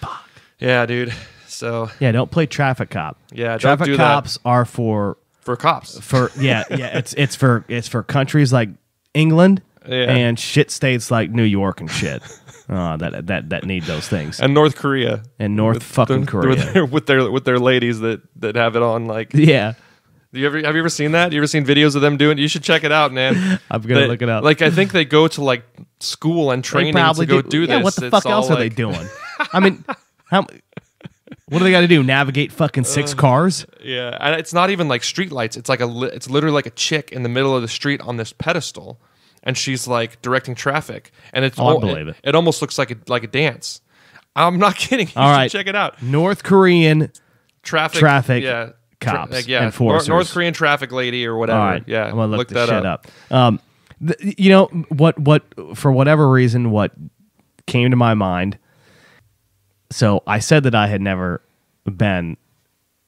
S1: Fuck.
S2: Yeah, dude. So
S1: yeah, don't play traffic cop.
S2: Yeah,
S1: traffic
S2: don't do
S1: cops
S2: that.
S1: are for
S2: cops.
S1: It's for countries like England and shit states like New York and shit. That need those things.
S2: And North Korea.
S1: And fucking Korea.
S2: With their ladies that have it on like
S1: yeah.
S2: Have you ever seen that? You ever seen videos of them doing it? You should check it out, man.
S1: I'm gonna look it up.
S2: Like I think they go to like school and training to go do this.
S1: Yeah, what the fuck else are they doing? I mean, what do they got to do? Navigate fucking 6 cars?
S2: Yeah, and it's not even like street lights. It's like it's literally like a chick in the middle of the street on this pedestal, and she's like directing traffic, and it's
S1: I believe it.
S2: It almost looks like a dance. I'm not kidding. You should check it out.
S1: North Korean traffic
S2: yeah,
S1: cops, enforcers.
S2: North Korean traffic lady or whatever.
S1: All right,
S2: yeah,
S1: I'm gonna look that
S2: shit
S1: up. What for whatever reason, what came to my mind. So I said that I had never been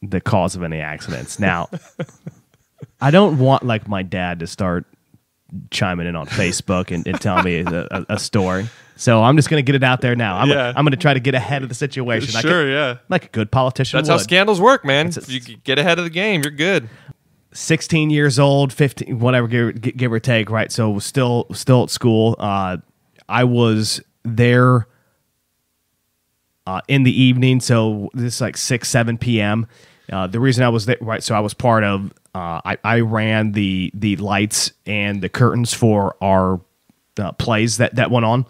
S1: the cause of any accidents. Now, I don't want like my dad to start chiming in on Facebook and telling me a story. So I'm just going to get it out there now. I'm going to try to get ahead of the situation.
S2: Sure,
S1: like a good politician
S2: That's
S1: would.
S2: how scandals work, man. If you get ahead of the game, you're good.
S1: 16 years old, 15, whatever, give or take, right? So still at school. I was there in the evening, so this is like 6, 7 p.m. The reason I was there, right? So I was part of. I ran the lights and the curtains for our plays that went on.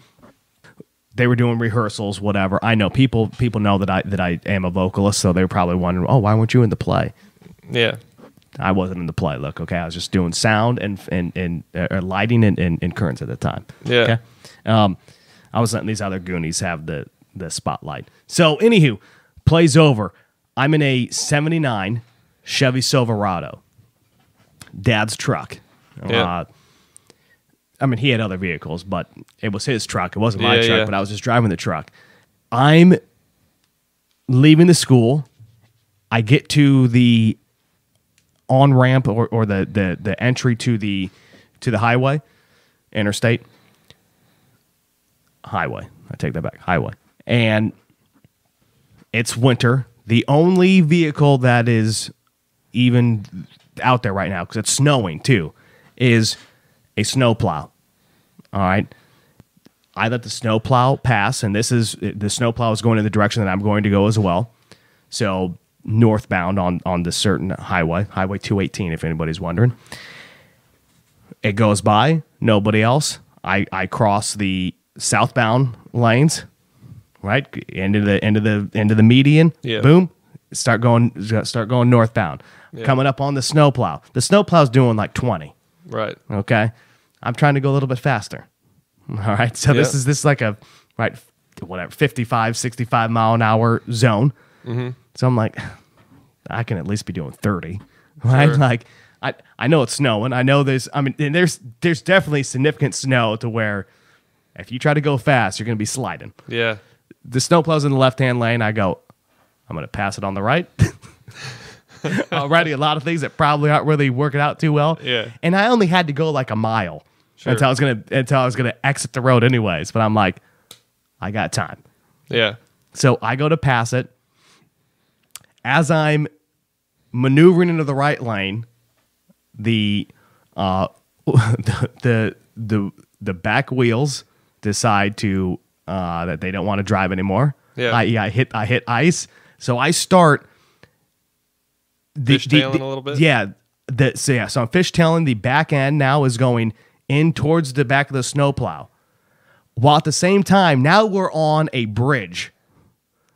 S1: They were doing rehearsals, whatever. I know people know that I am a vocalist, so they were probably wondering, oh, why weren't you in the play?
S2: Yeah,
S1: I wasn't in the play. Look, okay, I was just doing sound and lighting and curtains at the time.
S2: Yeah.
S1: Okay? I was letting these other goonies have the spotlight. So, anywho, play's over. I'm in a 79 Chevy Silverado, Dad's truck.
S2: Yeah.
S1: I mean, he had other vehicles, but it was his truck. It wasn't my truck, but I was just driving the truck. I'm leaving the school. I get to the on-ramp or the entry to the highway, interstate. Highway. I take that back. Highway. And it's winter. The only vehicle that is even out there right now, because it's snowing too, is a snowplow. All right. I let the snowplow pass, and the snowplow is going in the direction that I'm going to go as well. So northbound on this certain highway, Highway 218, if anybody's wondering. It goes by, nobody else. I cross the southbound lanes, right? Into the median.
S2: Yeah.
S1: Boom. Start going northbound.
S2: Yeah.
S1: Coming up on the snowplow. The snowplow's doing like 20.
S2: Right.
S1: Okay. I'm trying to go a little bit faster. All right. So this is like a 55, 65 mile an hour zone.
S2: Mm-hmm.
S1: So I'm like, I can at least be doing 30. Right.
S2: Sure.
S1: Like I know it's snowing. I know there's definitely significant snow to where if you try to go fast, you're going to be sliding.
S2: Yeah.
S1: The snowplow's in the left-hand lane. I go, I'm going to pass it on the right. Already a lot of things that probably aren't really working out too well.
S2: Yeah.
S1: And I only had to go like a mile
S2: Sure.
S1: until I was gonna exit the road anyways. But I'm like, I got time.
S2: Yeah.
S1: So I go to pass it. As I'm maneuvering into the right lane, the back wheels decide to that they don't want to drive anymore.
S2: Yeah.
S1: I hit ice. So I start
S2: Fishtailing a little bit?
S1: Yeah. So I'm fishtailing. The back end now is going in towards the back of the snowplow. While at the same time, now we're on a bridge.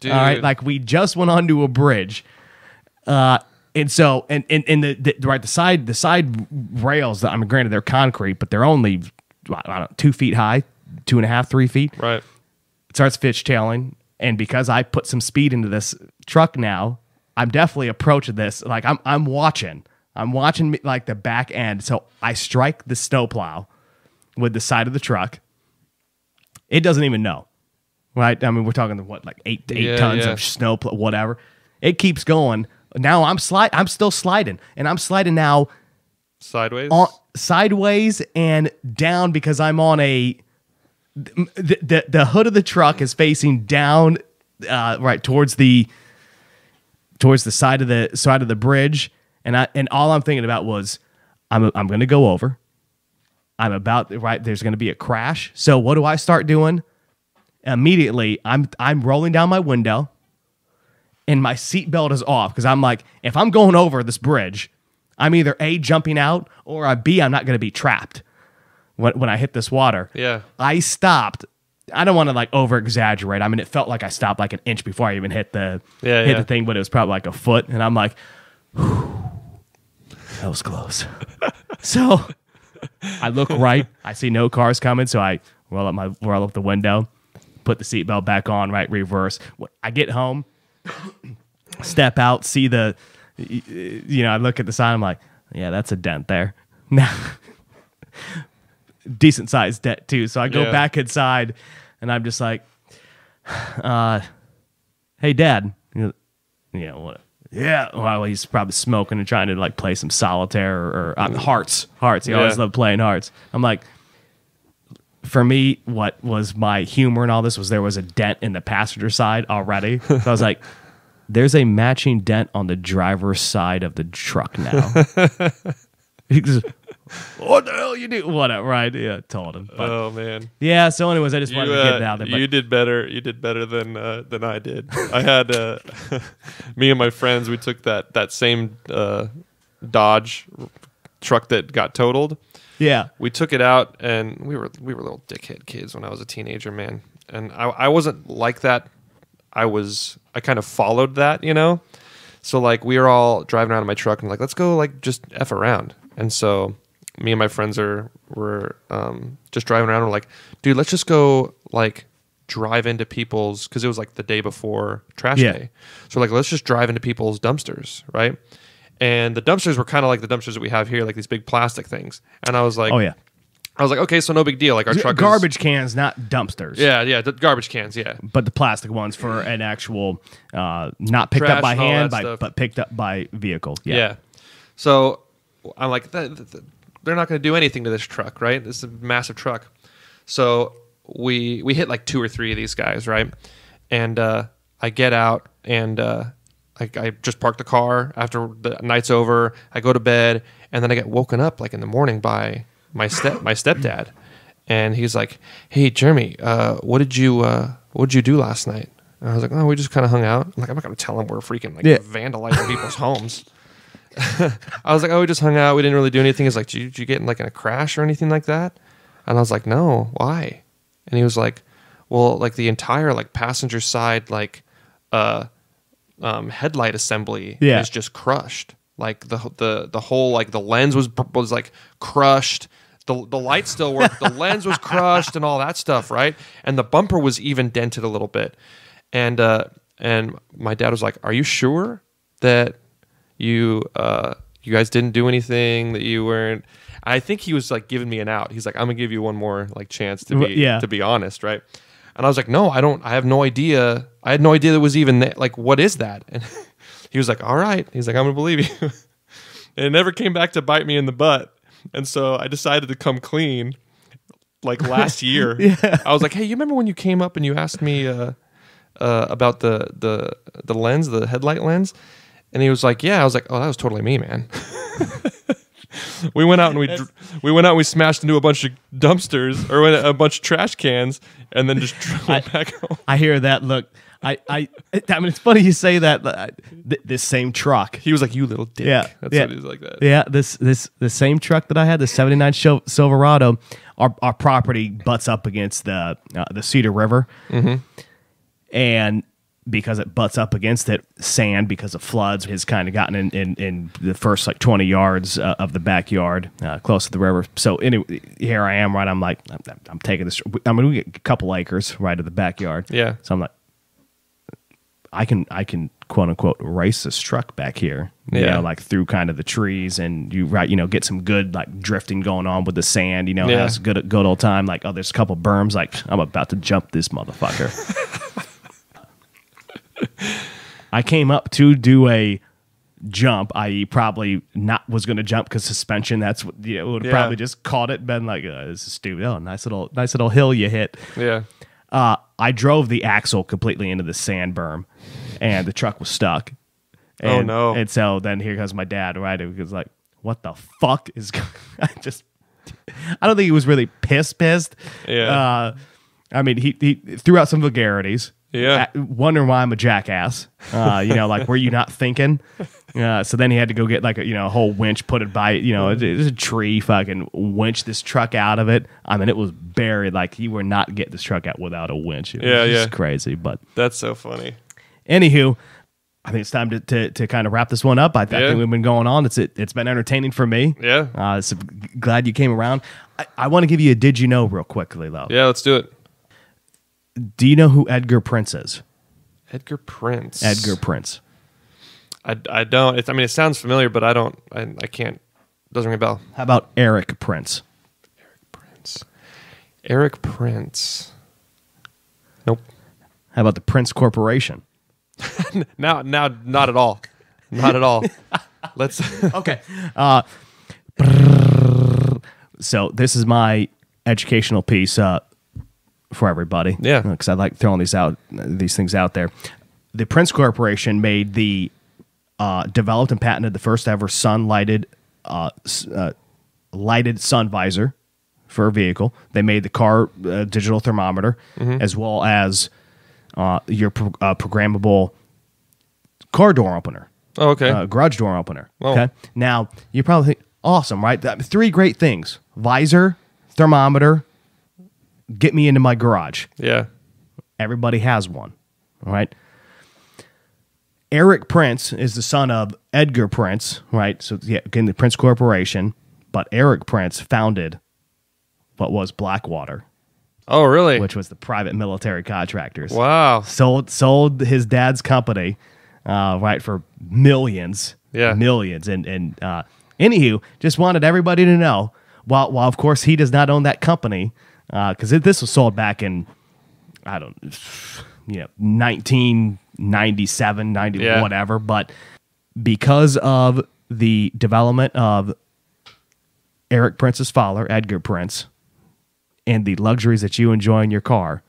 S2: Dude.
S1: All right, like we just went onto a bridge. And so the side rails, I mean, granted they're concrete, but they're only, I don't know, 2 feet high, 2.5, 3 feet.
S2: Right.
S1: It starts fishtailing, and because I put some speed into this truck now, I'm definitely approaching this like I'm watching like the back end. So I strike the snowplow with the side of the truck. It doesn't even know, right? I mean, we're talking what, like eight tons of snow, whatever. It keeps going. Now I'm still sliding, and I'm sliding now
S2: Sideways.
S1: Sideways and down because I'm on the hood of the truck is facing down, right towards the side of the bridge, and all I'm thinking about was I'm going to go over. There's going to be a crash. So what do I start doing? Immediately, I'm rolling down my window, and my seatbelt is off because I'm like, if I'm going over this bridge, I'm either A, jumping out, or B, I'm not going to be trapped when I hit this water.
S2: Yeah.
S1: I stopped. I don't want to like over exaggerate. I mean, it felt like I stopped like an inch before I even hit the thing, but it was probably like a foot. And I'm like, whew, that was close. So I look right. I see no cars coming. So I roll up the window, put the seatbelt back on, right, reverse. I get home, step out, see I look at the sign. I'm like, yeah, that's a dent there. Now, decent sized dent too. So I go back inside, and I'm just like, "Hey, Dad, what? Yeah, well, he's probably smoking and trying to like play some solitaire or hearts. He always loved playing hearts. I'm like, for me, what was my humor in all this was there was a dent in the passenger side already. So I was like, there's a matching dent on the driver's side of the truck now. He goes, what the hell you do? Whatever, right? Yeah, told him. But,
S2: oh man.
S1: Yeah. So, anyways, I just wanted to get it out there. But
S2: you did better. You did better than I did. I had me and my friends. We took that same Dodge truck that got totaled.
S1: Yeah.
S2: We took it out, and we were little dickhead kids when I was a teenager, man. And I wasn't like that. I kind of followed that, So like we were all driving around in my truck and like, let's go like just F around. And so me and my friends were just driving around. And we're like, dude, let's just go like drive into people's, because it was like the day before trash day. So like, let's just drive into people's dumpsters, right? And the dumpsters were kind of like the dumpsters that we have here, like these big plastic things. And I was like,
S1: oh yeah.
S2: I was like, okay, so no big deal. Like our truck
S1: garbage cans, not dumpsters.
S2: Yeah, garbage cans, yeah.
S1: But the plastic ones for an actual, not picked
S2: Trash
S1: up by
S2: and all
S1: hand,
S2: that
S1: but picked up by vehicle.
S2: Yeah. So I'm like, they're not going to do anything to this truck, right? This is a massive truck. So we hit like 2 or 3 of these guys, right? And I get out and I just park the car after the night's over. I go to bed, and then I get woken up like in the morning by my stepdad, and he's like, "Hey, Jeremy, what did you do last night?" And I was like, "Oh, we just kind of hung out." I'm like, I'm not gonna tell him we're freaking like vandalizing people's homes. I was like, oh, we just hung out. We didn't really do anything. He's like, did you get in like in a crash or anything like that? And I was like, no, why? And he was like, well, like the entire like passenger side like headlight assembly is just crushed. Like the whole like the lens was like crushed. The light still worked. The lens was crushed and all that stuff, right? And the bumper was even dented a little bit. And my dad was like, "Are you sure that you guys didn't do anything, that you weren't?" I think he was like giving me an out. He's like, "I'm gonna give you one more like chance to be honest, right?" And I was like, "No, I don't. I have no idea. I had no idea that was even there. Like, what is that?" And he was like, "All right." He's like, "I'm gonna believe you." And it never came back to bite me in the butt. And so I decided to come clean, like last year. I was like, "Hey, you remember when you came up and you asked me about the lens, the headlight lens?" And he was like, "Yeah." I was like, "Oh, that was totally me, man." We went out and we smashed into a bunch of dumpsters or a bunch of trash cans, and then just went back home.
S1: I hear that. Look, I mean, it's funny you say that. This same truck.
S2: He was like, "You little dick."
S1: Yeah,
S2: that's what he was like that.
S1: Yeah, the same truck that I had, the '79 Silverado. Our property butts up against the Cedar River, and because it butts up against it, sand because of floods has kind of gotten in the first like 20 yards of the backyard, close to the river. So anyway, here I am, right? I'm like, I'm taking this. I mean, we get a couple acres right at the backyard.
S2: Yeah.
S1: So I'm like, I can quote unquote race this truck back here, you know, like through kind of the trees, and get some good like drifting going on with the sand, has a good old time. Like, oh, there's a couple berms, like I'm about to jump this motherfucker. I came up to do a jump, i.e. probably not was going to jump because suspension, that's what, would have probably just caught it and been like, this is stupid. Oh, nice little hill you hit.
S2: Yeah.
S1: I drove the axle completely into the sand berm, and the truck was stuck. And,
S2: oh, no.
S1: And so then here comes my dad, right? He was like, what the fuck is going on? I don't think he was really pissed.
S2: Yeah.
S1: I mean, he threw out some vulgarities.
S2: Yeah.
S1: Wondering why I'm a jackass. Like, were you not thinking? So then he had to go get like a whole winch, put it by, there's a tree, fucking winch this truck out of it. I mean, it was buried. Like, you were not getting this truck out without a winch. It was just crazy. But
S2: that's so funny.
S1: Anywho, I think it's time to kind of wrap this one up. I think we've been going on. It's been entertaining for me.
S2: Yeah.
S1: So glad you came around. I want to give you a did you know real quickly though.
S2: Yeah, let's do it.
S1: Do you know who Edgar Prince is?
S2: Edgar Prince.
S1: Edgar Prince.
S2: I don't. It sounds familiar, but I don't. I can't. Doesn't ring a bell.
S1: How about Eric Prince?
S2: Eric Prince. Nope.
S1: How about the Prince Corporation?
S2: Now, not at all. Not at all. Let's.
S1: Okay. So this is my educational piece for everybody.
S2: Yeah.
S1: Because I like throwing these things out there. The Prince Corporation made developed and patented the first ever lighted sun visor for a vehicle. They made the car digital thermometer, as well as your programmable car door opener.
S2: Oh, okay.
S1: Garage door opener.
S2: Oh.
S1: Okay. Now, you probably think, awesome, right? Three great things: visor, thermometer, get me into my garage.
S2: Yeah.
S1: Everybody has one, right? Eric Prince is the son of Edgar Prince, right? So, yeah, again, the Prince Corporation. But Eric Prince founded what was Blackwater.
S2: Oh, really?
S1: Which was the private military contractors.
S2: Wow.
S1: Sold his dad's company, right, for millions.
S2: Yeah.
S1: Millions. And anywho, just wanted everybody to know, while of course he does not own that company, because this was sold back in, 1997, 90, whatever. But because of the development of Eric Prince's father, Edgar Prince, and the luxuries that you enjoy in your car,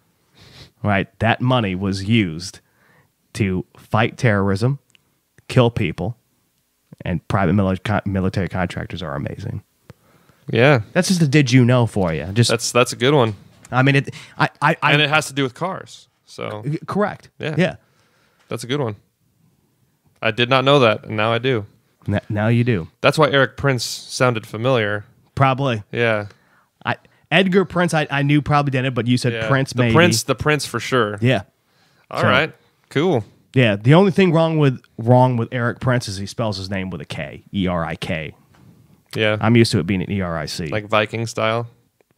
S1: right, that money was used to fight terrorism, kill people, and private military contractors are amazing.
S2: Yeah.
S1: That's just a did you know for you.
S2: That's a good one.
S1: I mean, and
S2: it has to do with cars. So
S1: correct.
S2: Yeah. That's a good one. I did not know that, and now I do.
S1: Now you do.
S2: That's why Eric Prince sounded familiar.
S1: Probably.
S2: Yeah.
S1: Edgar Prince, I knew probably didn't, but you said Prince maybe.
S2: The Prince for sure.
S1: Yeah.
S2: All right. Cool.
S1: Yeah. The only thing wrong with Eric Prince is he spells his name with a K, E-R-I-K.
S2: Yeah.
S1: I'm used to it being an E-R-I-C.
S2: Like Viking style.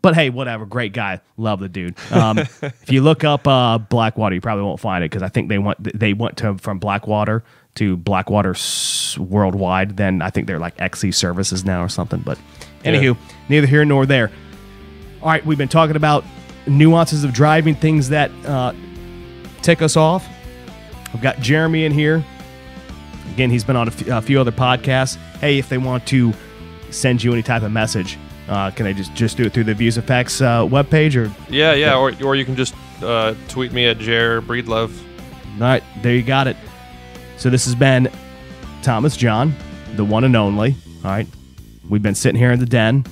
S1: But hey, whatever. Great guy. Love the dude. If you look up Blackwater, you probably won't find it because I think they went from Blackwater to Blackwater Worldwide. Then I think they're like XE Services now or something. But anywho, neither here nor there. All right, we've been talking about nuances of driving, things that tick us off. We've got Jeremy in here. Again, he's been on a few other podcasts. Hey, if they want to send you any type of message, can they just do it through the ViewsandFacts webpage? Or
S2: yeah, or you can just tweet me at Jer Breedlove.
S1: All right, there you got it. So this has been Thomas John, the one and only. All right, we've been sitting here in the den.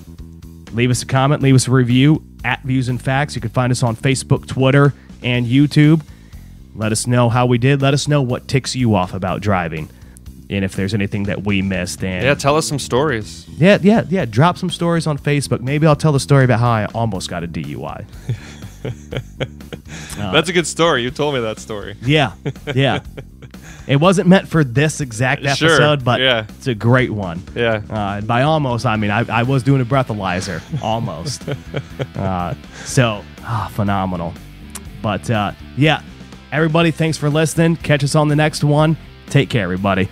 S1: Leave us a comment, leave us a review at ViewsandFacts. You can find us on Facebook, Twitter, and YouTube. Let us know how we did. Let us know what ticks you off about driving, and if there's anything that we missed. And
S2: tell us some stories.
S1: Yeah. Drop some stories on Facebook. Maybe I'll tell the story about how I almost got a DUI.
S2: That's a good story. You told me that story.
S1: Yeah. It wasn't meant for this exact episode, but it's a great one.
S2: Yeah.
S1: And by almost, I mean I was doing a breathalyzer. Almost. Phenomenal. But everybody, thanks for listening. Catch us on the next one. Take care, everybody.